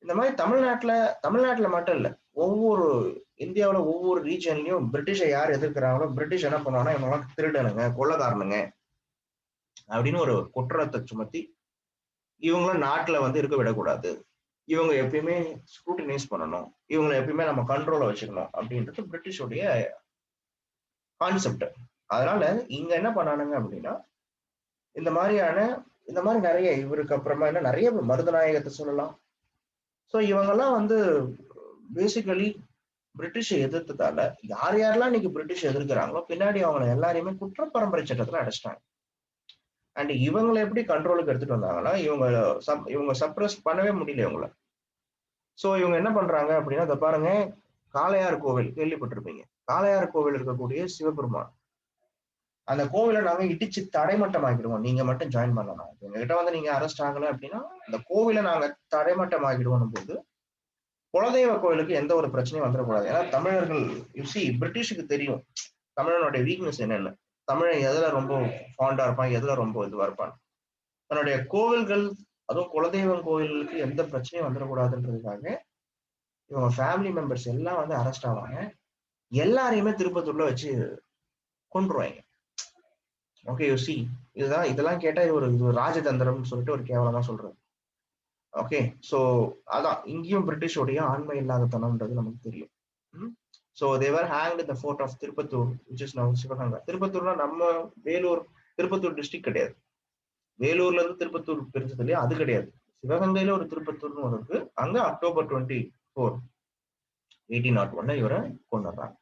இந்த மாதிரி தமிழ்நாட்டுல மட்டும் இல்ல, ஒவ்வொரு இந்தியாவில ஒவ்வொரு ரீஜன்லயும் பிரிட்டிஷை யார் எதிர்க்கிறாங்களோ பிரிட்டிஷ் என்ன பண்ணுவாங்கன்னா, இவங்கெல்லாம் திருடனுங்க, கொள்ளக்காரனுங்க அப்படின்னு ஒரு குற்றத்தை சுமத்தி இவங்கள நாட்டுல வந்து இருக்க விடக்கூடாது, இவங்க எப்பயுமே ஸ்க்ரூட்டினைஸ் பண்ணணும், இவங்களை எப்பயுமே நம்ம கண்ட்ரோல வச்சுக்கணும் அப்படின்றது பிரிட்டிஷோடைய கான்செப்ட். அதனால இங்க என்ன பண்ணானுங்க அப்படின்னா, இந்த மாதிரி நிறைய, இவருக்கு அப்புறமா என்ன நிறைய மருதநாயகத்தை சொல்லலாம். ஸோ இவங்கெல்லாம் வந்து பேசிக்கலி பிரிட்டிஷை எதிர்த்ததால யார் யாரெல்லாம் இன்னைக்கு பிரிட்டிஷ் எதிர்க்கிறாங்களோ பின்னாடி அவங்களை எல்லாரையுமே குற்றப்பரம்பரை சட்டத்துல அடைச்சிட்டாங்க. அண்ட் இவங்களை எப்படி கண்ட்ரோலுக்கு எடுத்துட்டு வந்தாங்கன்னா, இவங்க சப்ரஸ் பண்ணவே முடியல இவங்கள. ஸோ இவங்க என்ன பண்றாங்க அப்படின்னா, அதை பாருங்க, காளையார் கோவில் கேள்விப்பட்டிருப்பீங்க. காளையார் கோவில் இருக்கக்கூடிய சிவபெருமான், அந்த கோவிலை நாங்க இடிச்சு தடைமட்டம் ஆக்கிடுவோம், நீங்க மட்டும் ஜாயின் பண்ணலாம். எங்ககிட்ட வந்து நீங்க அரெஸ்ட் ஆகல அப்படின்னா அந்த கோவிலை நாங்க தடைமட்டம் ஆக்கிடுவோம் போது குலதெய்வ கோவிலுக்கு எந்த ஒரு பிரச்சனையும் வந்துடக்கூடாது. ஏன்னா தமிழர்கள் பிரிட்டிஷுக்கு தெரியும் தமிழனுடைய வீக்னஸ் என்னென்ன, தமிழன் எதுல ரொம்ப ஃபாண்டா இருப்பான், எதுல ரொம்ப இதுவா இருப்பான். தன்னுடைய கோவில்கள், அதுவும் குலதெய்வம் கோவிலுக்கு எந்த பிரச்சனையும் வந்துடக்கூடாதுன்றதுக்காக இவங்க ஃபேமிலி மெம்பர்ஸ் எல்லாம் வந்து அரெஸ்ட் ஆவாங்க. எல்லாரையுமே திருப்பத்தூர்ல வச்சு கொண்டுருவாங்க. ஓகே, யூ சி, இதெல்லாம் கேட்டா இது ஒரு ராஜதந்திரம் சொல்லிட்டு ஒரு கேவலமா சொல்றது. ஓகே, சோ அதான் இங்கேயும் பிரிட்டிஷோடைய ஆண்மை இல்லாதத்தனம்ன்றது நமக்கு தெரியும். So Thevar hanged the fort of Tiruppattur, which is now Sivaganga. திருப்பத்தூர்னா நம்ம வேலூர், திருப்பத்தூர் டிஸ்ட்ரிக்ட் கிடையாது. வேலூர்ல இருந்து திருப்பத்தூர் பிரிச்சது இல்லையா, அது கிடையாது. சிவகங்கையில ஒரு திருப்பத்தூர்னு ஒரு இருக்கு. அங்க October 24, 1801 இவரை கொண்டுறாங்க.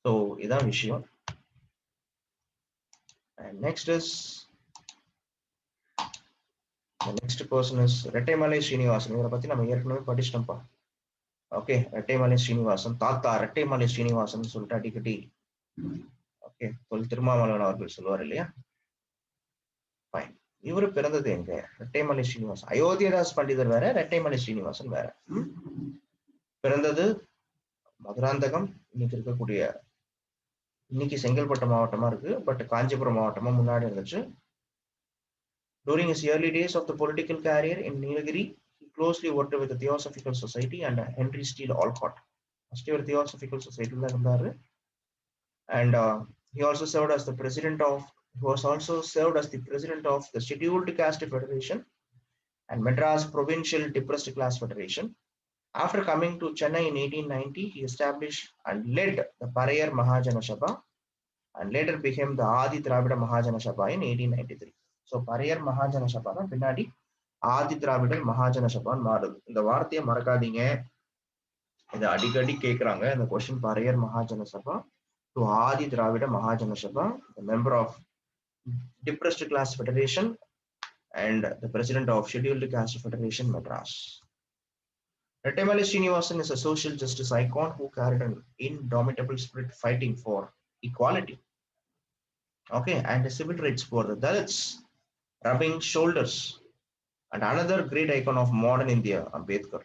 ஸோ இதான் விஷயம். And next person is Rettamalai Srinivasan. இவரை பத்தி நம்ம ஏற்கனவே படிச்சிட்டோம்ப்பா. ஓகே, ரெட்டைமலை ஸ்ரீனிவாசன், தாத்தா ரெட்டைமலை ஸ்ரீனிவாசன் சொல்லிட்டு அடிக்கடி ஓகே திருமாவளவன் அவர்கள் சொல்லுவார் இல்லையா. ஃபைன். இவரு பிறந்தது எங்க? ரெட்டைமலை ஸ்ரீனிவாசன். அயோத்தியதாஸ் பண்டிதர் வேற, ரெட்டைமலை ஸ்ரீனிவாசன் வேற. பிறந்தது மதுராந்தகம், இன்னைக்கு செங்கல்பட்டு மாவட்டமா இருக்கு, பட் காஞ்சிபுரம் மாவட்டமா முன்னாடி இருந்துச்சு. During his early days of the political career in Nilagiri, he closely worked with the Theosophical Society and Henry Steele Olcott. First year Theosophical Society la இருந்தாரு. And he also served as the president of the Scheduled Caste Federation and Madras Provincial Depressed Class Federation. After coming to Chennai in 1890, he established and led the Parayar Mahajana Sabha and later became the Adi Dravida Mahajana Sabha in 1893. So Parayar Mahajana Sabha தான் பின்னாடி ஆதி திராவிடர் மகாஜன சபான்னு மாறுது. இந்த வார்த்தையை மறக்காதீங்க, இதை அடிக்கடி கேட்கிறாங்க இந்த question. Parayar Mahajana Sabha to Adi Dravida Mahajana Sabha, the member of Depressed Class Federation and the president of Scheduled Caste Federation, Madras. Rettamali Srinivasan is a social justice icon who carried an indomitable spirit fighting for equality, okay, and civil rights for the Dalits, rubbing shoulders. And another great icon of modern India, Ambedkar.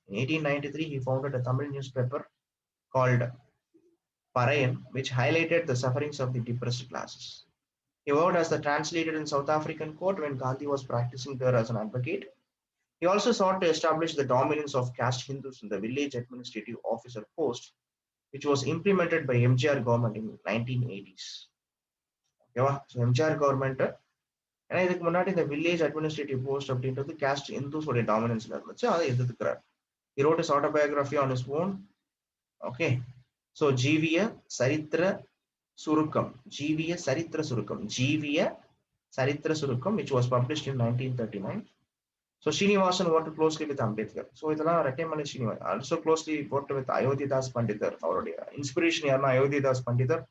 In 1893, he founded a Tamil newspaper called Parayan, which highlighted the sufferings of the depressed classes. He worked as the translator in South African court when Gandhi was practicing there as an advocate. He also sought to establish the dominance of caste Hindus in the village administrative officer post, which was implemented by MGR government in 1980s. Okay, so MGR government, ஏன்னா இதுக்கு முன்னாடி இந்த village administrative post அப்படின்றது caste இந்துஸோட டாமினன்ஸ்ல இருந்துச்சு, அதை எதிர்க்கிறார். He wrote his autobiography on his own. Okay, so ஜீவிய சரித்திர சுருக்கம், ஜீவிய சரித்திர சுருக்கம், ஜீவிய சரித்திர சுருக்கம், which was published in 1939. So Srinivasan worked closely with Ambedkar. So இதெல்லாம் Rettamalai Srinivasan also closely worked with Ayothidas பண்டிதர். அவருடைய இன்ஸ்பிரேஷன் யாருன்னா அயோத்திதாஸ் பண்டிதர்.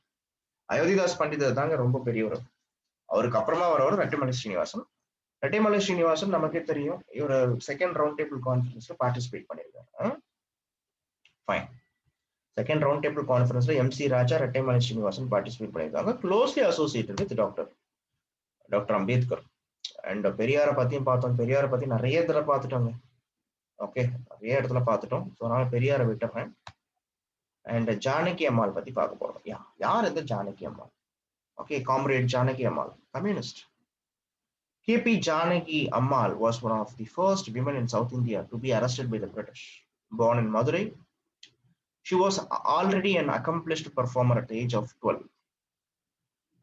அயோத்திதாஸ் பண்டிதர் தாங்க ரொம்ப பெரியவர். அவருக்கு அப்புறமா வரவர் ரெட்டைமலை ஸ்ரீனிவாசன். ரெட்டைமலை ஸ்ரீனிவாசன் நமக்கே தெரியும், இவர் செகண்ட் ரவுண்ட் டேபிள் கான்ஃபரன்ஸ்ல பார்ட்டிசிபேட் பண்ணியிருக்காரு. ஃபைன். செகண்ட் ரவுண்ட் டேபிள் கான்ஃபரன்ஸ்ல எம்சி ராஜா, ரெட்டைமலை ஸ்ரீனிவாசன் பார்ட்டிசிபேட் பண்ணியிருக்காங்க. Closely associated with doctor Ambedkar. And பெரியாரை பத்தியும் பார்த்தோம். பெரியாரை பத்தி நிறைய இடத்துல பார்த்துட்டோங்க. ஓகே, நிறைய இடத்துல பார்த்துட்டோம். ஸோ அதனால பெரியாரை விட்டுறேன். அண்ட் ஜானகி அம்மாள் பத்தி பார்க்க போறோம். யார் இந்த Janaki Ammal? Okay, comrade Janaki Ammal, communist. KP Janaki Ammal was one of the first women in South India to be arrested by the British. Born in Madurai, she was already an accomplished performer at the age of 12.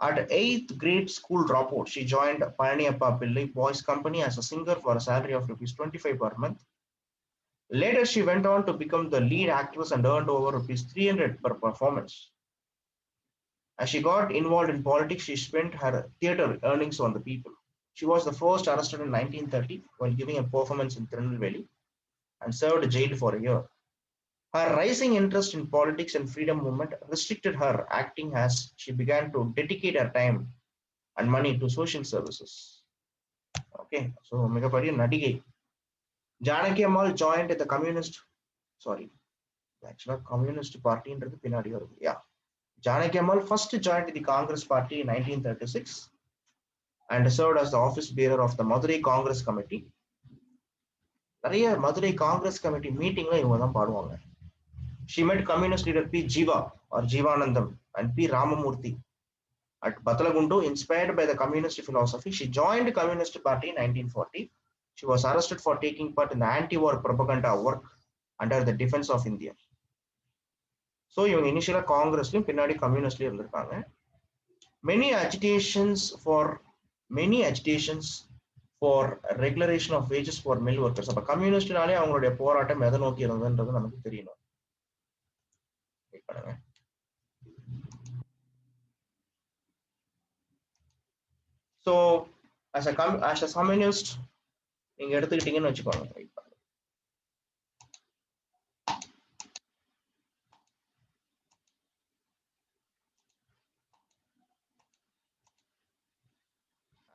At 8th grade school dropout, she joined Palaniyappa Pillai Boys Company as a singer for a salary of ₹25 per month. Later, she went on to become the lead actress and earned over ₹300 per performance. As she got involved in politics, she spent her theatre earnings on the people. She was the first arrested in 1930 while giving a performance in Tirunelveli and served jail for a year. Her rising interest in politics and freedom movement restricted her acting as she began to dedicate her time and money to social services. Okay, so மிகப்பெரிய நடிகை Janaki Ammal joined the communist partyன்றது பின்னாடி வருது. Janaki Ammal first joined the Congress Party in 1936 and served as the office bearer of the Madurai Congress Committee. நிறைய Madurai Congress committee மீட்டிங்ல இவங்க தான் பாடுவாங்க. She met communist leader P. Jiva or Jivanandam and P. Ramamurthy at Batalagundu. Inspired by the communist philosophy, she joined the Communist Party in 1940. She was arrested for taking part in the anti-war propaganda work under the Defense of India. So இவங்க இனிஷியலா காங்கிரஸ்லயும் பின்னாடி கம்யூனிஸ்ட்லயும் இருந்திருக்காங்க. many agitations for regulation of wages for mill workers. அப்ப கம்யூனிஸ்ட்னாலே அவங்களுடைய போராட்டம் எதை நோக்கி இருந்ததுன்றது நமக்கு தெரியணும். ஸோ as a communist நீங்க எடுத்துக்கிட்டீங்கன்னு வச்சுக்கோங்க.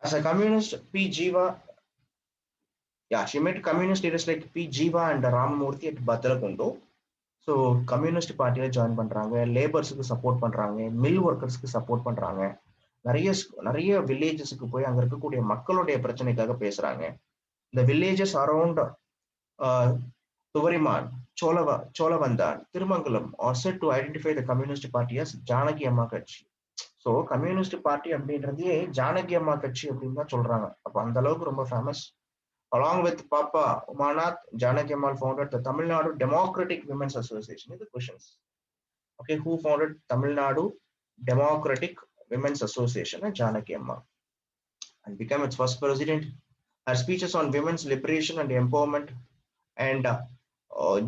As a communist, P. Jiva, she met communist leaders like P. Jiva and Ramamurthy at Batalagundu. So, communist party join பண்றாங்க, லேபர்ஸ்க்கு சப்போர்ட் பண்றாங்க, மில் ஒர்க்கர்ஸ்க்கு சப்போர்ட் பண்றாங்க, நிறைய வில்லேஜஸ்க்கு போய் அங்க இருக்கக்கூடிய மக்களுடைய பிரச்சனைக்காக பேசுறாங்க. இந்த villages around Thuvariman, Sholavandan, Thirumangalam are said to identify the communist party as Janaki அம்மா கட்சி. ஸோ கம்யூனிஸ்ட் பார்ட்டி அப்படின்றதே ஜானகி அம்மா கட்சி அப்படின்னு தான் சொல்றாங்க. அப்போ அந்த அளவுக்கு ரொம்ப famous. Along with Papa Umanath, Janaki Ammal founded the Tamil Nadu Democratic Women's Association. These are the questions. Okay, who founded Tamil Nadu Democratic Women's Association? Janaki Ammal, and became its first president. Her speeches on women's liberation and empowerment and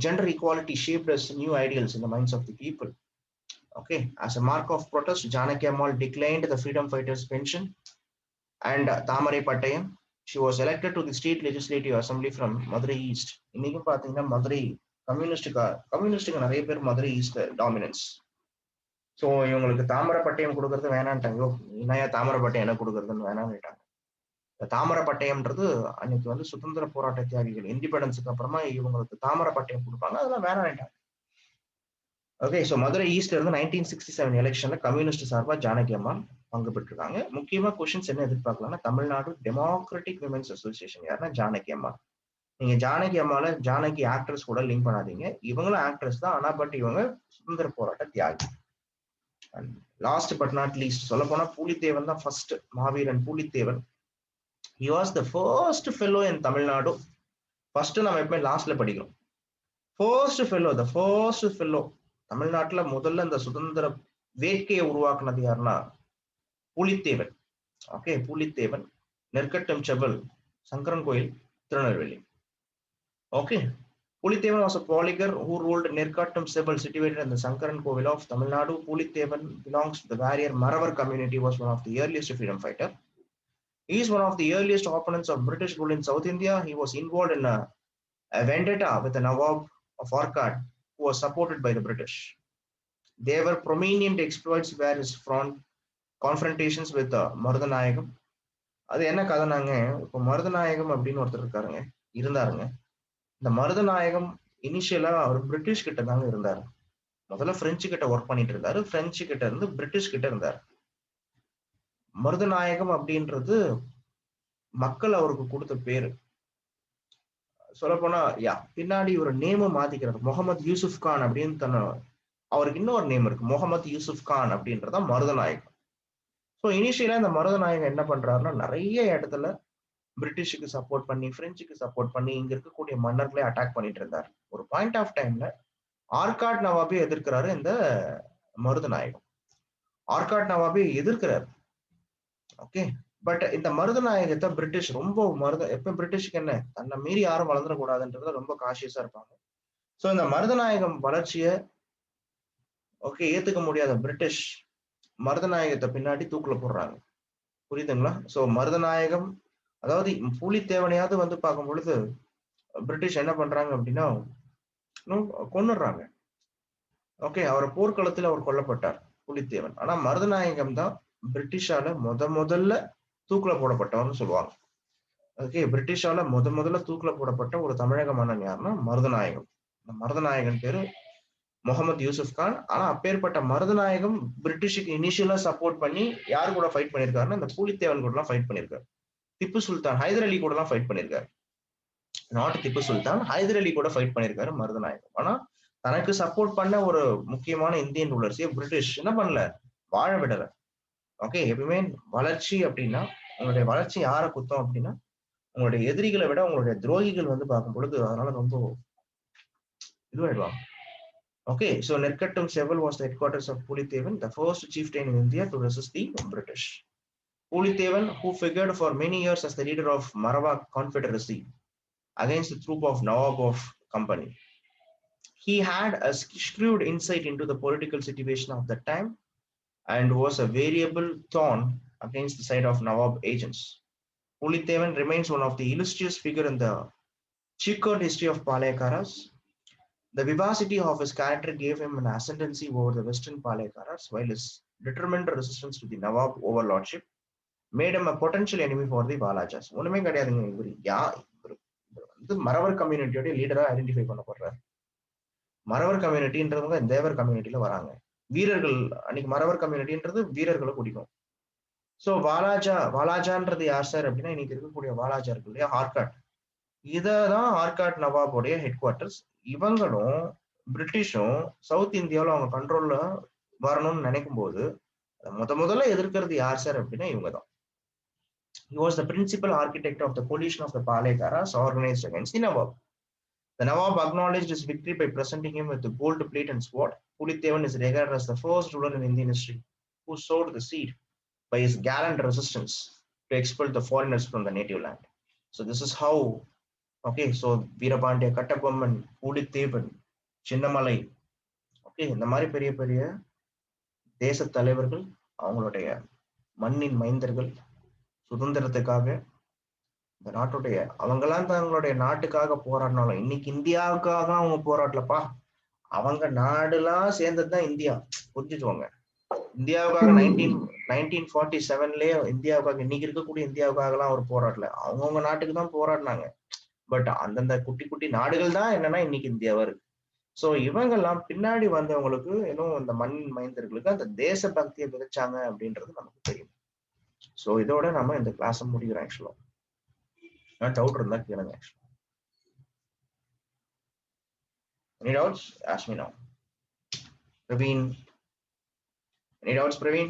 gender equality shaped as new ideals in the minds of the people. Okay, as a mark of protest, Janaki Ammal declined the freedom fighters' pension and Thamarai Pattayam. She was elected to the state legislative assembly from Madurai East. இன்னைக்கும் பாத்தீங்கன்னா மதுரை கம்யூனிஸ்டுக்கு நிறைய பேர் Madurai east dominance. So இவங்களுக்கு தாமரை பட்டயம் கொடுக்கறது வேணான்ட்டாங்க. என்னையா தாமரை பட்டயம் என்ன கொடுக்கறதுன்னு வேணான்னுட்டாங்க. தாமரப்பட்டயம்ன்றது அன்னைக்கு வந்து சுதந்திர போராட்ட தியாகிகள் இண்டிபெண்டன்ஸுக்கு அப்புறமா இவங்களுக்கு தாமரப்பட்டயம் கொடுப்பாங்க, அதெல்லாம் வேணாம். ஓகே, ஸோ மதுரை ஈஸ்ட்ல இருந்து 1967 எலெக்ஷன்ல கம்யூனிஸ்ட் சார்பா ஜானகி அம்மாள் பங்கு பெற்றிருக்காங்க. முக்கியமா கொஸ்டின்ஸ் என்ன எதிர்பார்க்கலாம்னா, தமிழ்நாடு டெமோக்ராட்டிக் விமென்ஸ் அசோசியேஷன் யாருன்னா ஜானகி அம்மாள். நீங்க ஜானகி அம்மாள ஜானகி ஆக்ட்ரஸ் கூட லிங்க் பண்ணாதீங்க. இவங்களும் ஆக்ட்ரஸ் தான், ஆனா பட் இவங்க சுதந்திர போராட்ட தியாகி. லாஸ்ட் பட் நாட் லீஸ்ட் சொல்ல போனா பூலித்தேவன் தான் first Maaveeran Pulithevan. He was the first fellow in Tamil Nadu. First நம்ம எப்பவுமே லாஸ்ட்ல படிக்கிறோம். the first fellow தமிழ்நாட்டுல முதல்ல இந்த சுதந்திர வேட்கையை உருவாக்குனது யாருன்னா பூலித்தேவன். ஓகே, பூலித்தேவன், நெற்கட்டும் செவல், சங்கரன் கோயில், Tirunelveli. Okay, Pulithevan was a polygar who ruled Nirkattum Sebal situated in the Sankaran Kovil of Tamil Nadu. Pulithevan belongs to the warrior Maravar community, was one of the earliest freedom fighter. He is one of the earliest opponents of British rule in South India. He was involved in a vendetta with the Nawab of Arcot, who was supported by the British. There were prominent exploits where his front confrontations with Marudanayagam. அது என்ன கதைனாங்க, இப்போ மருதநாயகம் அப்படின்னு ஒருத்தர் இருக்காருங்க, இருந்தாருங்க. இந்த மருதநாயகம் இனிஷியலா அவர் British கிட்ட தாங்க இருந்தாரு. முதல்ல பிரெஞ்சு கிட்ட ஒர்க் பண்ணிட்டு இருந்தாரு, பிரெஞ்சு கிட்ட இருந்து பிரிட்டிஷ் கிட்ட இருந்தாரு. மருதநாயகம் அப்படின்றது மக்கள் அவருக்கு கொடுத்த பேரு. சொல்ல போனா பின்னாடி ஒரு நேம மாத்திக்கிறார், முகமது யூசுப் கான் அப்படின்னு அவருக்கு இன்னொரு நேம் இருக்கு, முகமது யூசுப் கான் அப்படின்றத மருதநாயகம். ஸோ இனிஷியலா இந்த மருதநாயகம் என்ன பண்றாருன்னா, நிறைய இடத்துல பிரிட்டிஷுக்கு சப்போர்ட் பண்ணி, பிரெஞ்சுக்கு சப்போர்ட் பண்ணி, இங்க இருக்கக்கூடிய மன்னர்களை அட்டாக் பண்ணிட்டு இருந்தார். ஒரு பாயிண்ட் ஆஃப் டைம்ல ஆர்காட் நவாபி எதிர்க்கிறாரு இந்த மருதநாயகம். ஆர்காட் நவாபி எதிர்க்கிறார். ஓகே, பட் இந்த மருதநாயகத்தை பிரிட்டிஷ் ரொம்ப எப்ப பிரிட்டிஷ்க்கு என்ன, தன்னை மீறி யாரும் வளர்ந்துடக்கூடாதுன்றத ரொம்ப காஷியஸா இருப்பாங்க. ஸோ இந்த மருதநாயகம் வளர்ச்சியை ஏத்துக்க முடியாத பிரிட்டிஷ் மருதநாயகத்தை பின்னாடி தூக்குல போடுறாங்க. புரியுதுங்களா? ஸோ மருதநாயகம், அதாவது பூலித்தேவனையாவது வந்து பார்க்கும் பொழுது பிரிட்டிஷ் என்ன பண்றாங்க அப்படின்னா கொன்னுடுறாங்க. ஓகே, அவர் போர்க்களத்தில் அவர் கொல்லப்பட்டார் பூலித்தேவன். ஆனா மருதநாயகம் தான் பிரிட்டிஷால முதல்ல தூக்குல போடப்பட்டவர்னு சொல்லுவாங்க. ஓகே, பிரிட்டிஷால முதல்ல தூக்குல போடப்பட்ட ஒரு தமிழக மன்னன் யாருன்னா மருதநாயகம். இந்த மருதநாயகன் பேரு முகமது யூசுப் கான். ஆனா அப்பேற்பட்ட மருதநாயகம் பிரிட்டிஷுக்கு இனிஷியலா சப்போர்ட் பண்ணி யாரு கூட ஃபைட் பண்ணிருக்காருன்னா இந்த பூலித்தேவன் கூட எல்லாம் ஃபைட் பண்ணிருக்காரு. திப்பு சுல்தான், ஹைதர் அலி கூட எல்லாம் ஃபைட் பண்ணிருக்காரு. நாட் திப்பு சுல்தான், ஹைதர் அலி கூட ஃபைட் பண்ணிருக்காரு மருதநாயகம். ஆனா தனக்கு சப்போர்ட் பண்ண ஒரு முக்கியமான இந்தியன் ரூலர்ஸே பிரிட்டிஷ் என்ன பண்ணல, வாழ விடல. ஓகே, எப்பவுமே வளர்ச்சி அப்படின்னா, உங்களுடைய வளர்ச்சி யார குத்தம் அப்படின்னா உங்களுடைய எதிரிகளை விட உங்களுடைய துரோகிகள் வந்து பார்க்கும் பொழுது அதனால ரொம்ப இதுவாயிடுவாங்க. Okay, so Nirkattum Seval was the headquarters of Pulithevan, the first chieftain in India to resist the British. Pulithevan, who figured for many years as the leader of Marava Confederacy against the troop of Nawab of Company. He had a shrewd insight into the political situation of that time and was a variable thorn against the side of Nawab agents. Pulithevan remains one of the illustrious figures in the checkered history of Palayakaras. The vivacity of his character gave him an ascendancy over the Western Palayakaras, while his determined resistance to the Nawab overlordship made him a potential enemy for the Valajas. ஒண்ணுமே கிடையாதுங்க, இவர் வந்து மறவர் கம்யூனிட்டியோட லீடரா identify பண்ணப்படுறாரு. மறவர் கம்யூனிட்டின்றவங்க தேவர் கம்யூனிட்டியில வராங்க. வீரர்கள், அன்னைக்கு மறவர் கம்யூனிட்டின்றது வீரர்களை பிடிக்கும். ஸோ வாலாஜான்றது யார் சார் அப்படின்னா, இன்னைக்கு இருக்கக்கூடிய வாலாஜா இருக்கு இல்லையா, ஆர்காட். இததான் ஆர்காட் நவாபோடைய ஹெட் குவார்டர்ஸ். இவங்களும் பிரிட்டிஷும் சவுத் இந்தியாவில் அவங்க கண்ட்ரோல்ல வரணும்னு நினைக்கும் போது முதல்ல எதிர்க்கிறது யார் சார் அப்படின்னா இவங்க தான். He was the principal architect of the coalition of the Palayakaras organized against the Nawab. The Nawab acknowledged his victory by presenting him with the gold plate and sword. Pulithevan is regarded as the first ruler in Indian history who sowed the seed by his gallant resistance to expel the foreigners from the native land. So this is how, okay, so Veerapandiya Kattabomman, Pulithevan, Chinnamalai, okay, இந்த மாதிரி பெரிய பெரிய தேச தலைவர்கள் அவங்களுடைய மண்ணின் மைந்தர்கள் சுதந்திரத்துக்காக இந்த நாட்டுடைய அவங்கெல்லாம் தங்களுடைய நாட்டுக்காக போராடினாலும் இன்னைக்கு இந்தியாவுக்காக அவங்க போராடலப்பா, அவங்க நாடுலாம் சேர்ந்ததுதான் இந்தியா. புரிஞ்சுக்கோங்க, இந்தியாவுக்காக 1947லயே இந்தியாவுக்காக, இன்னைக்கு இருக்கக்கூடிய இந்தியாவுக்காகலாம் அவர் போராடல. அவங்கவுங்க நாட்டுக்கு தான் போராடினாங்க. பட் அந்தந்த குட்டி குட்டி நாடுகள் தான் என்னன்னா இன்னைக்கு இந்தியாவா இருக்கு. சோ இவங்கெல்லாம் பின்னாடி வந்தவங்களுக்கு இன்னும் இந்த மண் மைந்தர்களுக்கு அந்த தேச பக்தியை விதைச்சாங்க அப்படின்றது நமக்கு தெரியும். சோ இதோட நம்ம இந்த கிளாஸ் முடிக்கிறோம். ஆக்சுவலா டவுட் இருந்தா கேளுங்க. ஆக்சுவலா any doubts ask me now. Praveen, any doubts Praveen?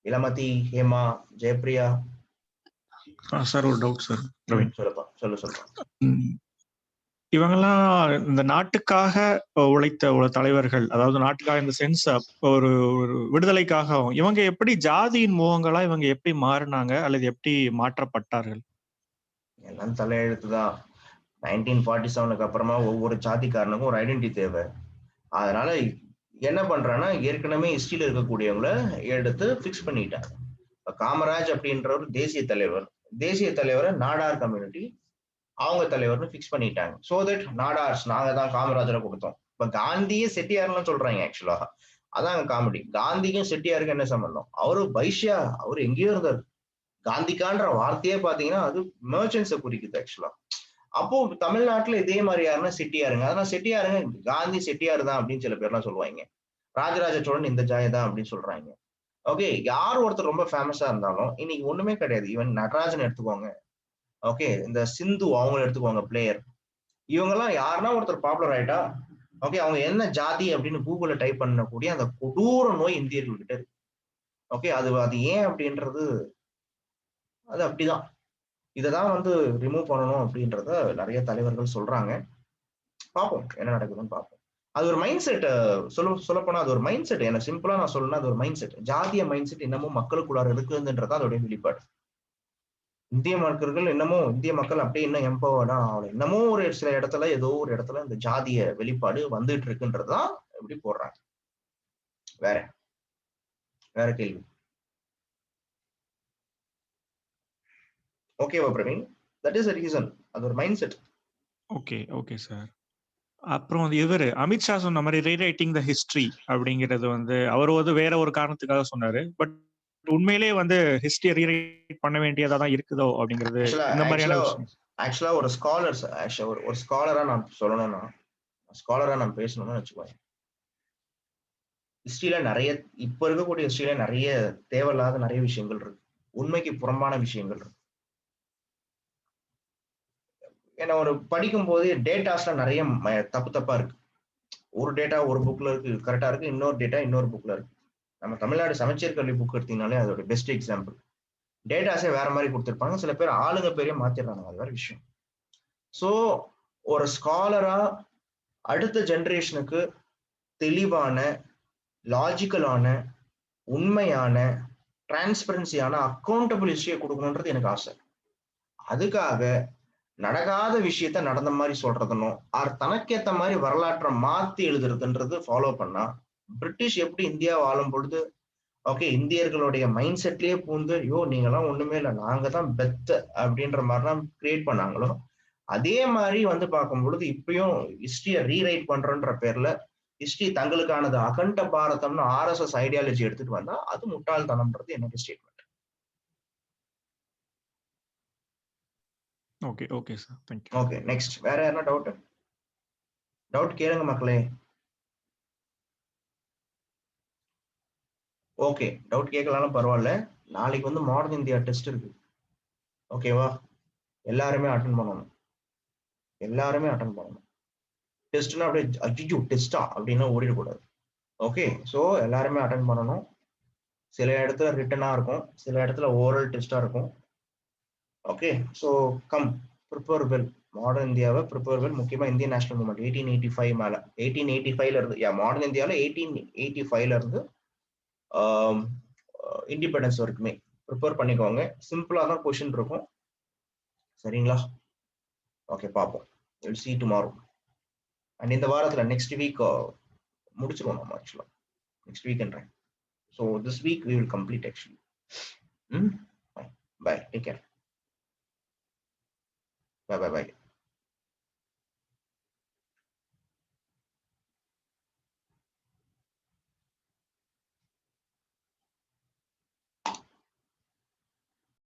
Ilamathi, Hema, Jayapriya. Sir ஒரு டவுட் சார். பிரவீன், சொல்லுப்பா. சொல்லுப்பா. இவங்கெல்லாம் இந்த நாட்டுக்காக உழைத்த ஒரு தலைவர்கள், அதாவது நாட்டுக்காக இந்த சென்ஸ் ஒரு விடுதலைக்காகவும் இவங்க எப்படி ஜாதியின் முகங்களா இவங்க எப்படி மாறினாங்க அல்லது எப்படி மாற்றப்பட்டார்கள்? எல்லாம் தலையெழுத்துதான். 1947க்கு அப்புறமா ஒவ்வொரு ஜாதிக்காரனுக்கும் ஒரு ஐடென்டிட்டி தேவை. அதனால என்ன பண்றான்னா ஏற்கனவே ஹிஸ்டரியில இருக்கக்கூடியவங்கள எடுத்து பிக்ஸ் பண்ணிட்டாங்க. காமராஜ் அப்படின்ற ஒரு தேசிய தலைவரை நாடார் கம்யூனிட்டி அவங்க தலைவர்னு பிக்ஸ் பண்ணிட்டாங்க. சோ தட் நாடார்ஸ் நாங்க தான் காமராஜரை கொடுத்தோம். இப்ப காந்தியே செட்டியார்லாம் சொல்றாங்க. ஆக்சுவலா அதான் காமெடி. காந்திக்கும் செட்டியாருக்கும் என்ன சம்பந்தம்? அவரு வைஷ்யா, அவரு எங்கேயோ இருந்தாரு. காந்திக்கான்ற வார்த்தையே பாத்தீங்கன்னா அது மெர்ச்சன்ஸை குறிக்குது. ஆக்சுவலா அப்போ தமிழ்நாட்டுல இதே மாதிரி யாருன்னா செட்டியாருங்க. அதனால செட்டியாருங்க காந்தி செட்டியார் தான் அப்படின்னு சில பேர்லாம் சொல்லுவாங்க. ராஜராஜ சோழன் இந்த ஜாதி தான் அப்படின்னு சொல்றாங்க. ஓகே, யார் ஒருத்தர் ரொம்ப ஃபேமஸா இருந்தாலும் இன்னைக்கு ஒண்ணுமே கிடையாது. ஈவன் நடராஜன் எடுத்துக்கோங்க. ஓகே, இந்த சிந்து அவங்களை எடுத்துக்கோங்க பிளேயர். இவங்க எல்லாம் யாருன்னா ஒருத்தர் பாப்புலர் ஆயிட்டா ஓகே, அவங்க என்ன ஜாதி அப்படின்னு கூகுள்ல டைப் பண்ணக்கூடிய அந்த கொடூர நோய் இந்தியர்கள் கிட்ட இருக்கு. ஓகே, அது ஏன் அப்படின்றது அது அப்படிதான். இததான் வந்து ரிமூவ் பண்ணணும் அப்படின்றத நிறைய தலைவர்கள் சொல்றாங்க. பார்ப்போம் என்ன நடக்குதுன்னு பார்ப்போம். அது ஒரு மைண்ட் செட். சொல்லப்போனா அது ஒரு மைண்ட் செட். என்ன சிம்பிளா நான் சொல்லணும்னா அது ஒரு மைண்ட் செட். ஜாதிய மைண்ட் செட் இன்னமும் மக்களுக்குள்ளார இருக்குதுன்றதா அதோடைய வெளிப்பாடு. இந்திய மக்கள் அப்படியே இன்னும் எம்பவர்டா ஆகல. இன்னமும் ஒரு சில இடத்துல ஏதோ ஒரு இடத்துல இந்த ஜாதிய வெளிப்பாடு வந்துட்டு இருக்குன்றதுதான் எப்படி போடுறாங்க. வேற கேள்வி? ஓகேவா Praveen? That is a reason. அது ஒரு மைண்ட் செட். Okay sir. அப்புறம் வந்து இவரு அமித்ஷா சொன்ன மாதிரி ரீரைட்டிங் த ஹிஸ்டரி அப்படிங்கிறது வந்து அவர் வந்து வேற ஒரு காரணத்துக்காக சொன்னாரு. பட் உண்மையிலேயே வந்து ஹிஸ்டரியை ரீரைட் பண்ண வேண்டியதா தான் இருக்குதோ அப்படிங்கிறது இந்த மாதிரியான விஷயம். ஆக்சுவலா ஒரு ஸ்காலரா நான் சொல்லணும்னா, ஸ்காலரா நான் பேசணும்னு வச்சுக்கோங்க. ஹிஸ்டரியில நிறைய இப்ப இருக்கக்கூடிய ஹிஸ்டரியில நிறைய தேவையில்லாத நிறைய விஷயங்கள் இருக்கு. உண்மைக்கு புறம்பான விஷயங்கள் இருக்கு. ஏன்னா ஒரு படிக்கும் போது டேட்டாஸ்ல நிறைய தப்பா இருக்கு. ஒரு டேட்டா ஒரு புக்ல இருக்கு கரெக்டா இருக்கு, இன்னொரு டேட்டா இன்னொரு புக்ல இருக்கு. நம்ம தமிழ்நாடு சமச்சீர் கல்வி புக் எடுத்தீங்கனாலே அதோட பெஸ்ட் எக்ஸாம்பிள். டேட்டாஸே வேற மாதிரி கொடுத்திருப்பாங்க. சில பேர் ஆளுங்க பேரையே மாத்திடுறாங்க. அது வேற விஷயம். சோ ஒரு ஸ்காலரா அடுத்த ஜெனரேஷனுக்கு தெளிவான, லாஜிக்கலான, உண்மையான, டிரான்ஸ்பரன்சியான, அக்கௌண்டபிள் ஹிஸ்டரியை கொடுக்கணுன்றது எனக்கு ஆசை. அதுக்காக நடக்காத விஷயத்த நடந்த மாதிரி சொல்றதுனும் தனக்கேத்த மாதிரி வரலாற்றை மாத்தி எழுதுறதுன்றது ஃபாலோ பண்ணா பிரிட்டிஷ் எப்படி இந்தியா வாழும் பொழுது ஓகே இந்தியர்களுடைய மைண்ட் செட்லயே பூந்து ஐயோ நீங்கெல்லாம் ஒண்ணுமே இல்லை நாங்க தான் பெத்த அப்படின்ற மாதிரிலாம் கிரியேட் பண்ணாங்களோ அதே மாதிரி வந்து பார்க்கும் பொழுது இப்பயும் ஹிஸ்டரியை ரீரைட் பண்றன்ற பேர்ல ஹிஸ்டரி தங்களுக்கானது அகண்ட பாரதம்னு RSS ஐடியாலஜி எடுத்துட்டு வந்தா அது முட்டாள்தனம்ன்றது என்னோட statement. Okay sir, thank you. Okay, next வேற யாரா டவுட் கேளுங்க மக்களே. ஓகே, டவுட் கேட்கலாம் பரவாயில்ல. நாளைக்கு வந்து மாடர்ன் இந்தியா டெஸ்ட் இருக்கு. ஓகேவா? எல்லாருமே அட்டன் பண்ணணும். டெஸ்ட்னா அப்படியே அஜிஜு டெஸ்டா அப்படின்னா ஓடிடக்கூடாது. ஓகே, ஸோ எல்லாருமே அட்டன் பண்ணணும். சில இடத்துல ரிட்டனா இருக்கும், சில இடத்துல ஓரல் டெஸ்டா இருக்கும். Okay, so come prepare well. Modern இந்தியாவை ப்ரிப்பேர் வெல். முக்கியமா இந்தியன் நேஷனல் மூவ்மெண்ட் 1885 மேல 1885ல இருந்து மாடர்ன் இந்தியாவில் 1885ல இருந்து இண்டிபெண்டன்ஸ் வரைக்குமே ப்ரிப்பேர் பண்ணிக்கோங்க. சிம்பிளா தான் கொஸ்டின் இருக்கும். சரிங்களா? ஓகே, பார்ப்போம். Will see tomorrow. அண்ட் இந்த வாரத்துல நெக்ஸ்ட் வீக் முடிச்சிருவோம் நம்ம ஆக்சுவலா. நெக்ஸ்ட் வீக்ன்றேன். So this week we will complete actually. Bye. Take care. Bye.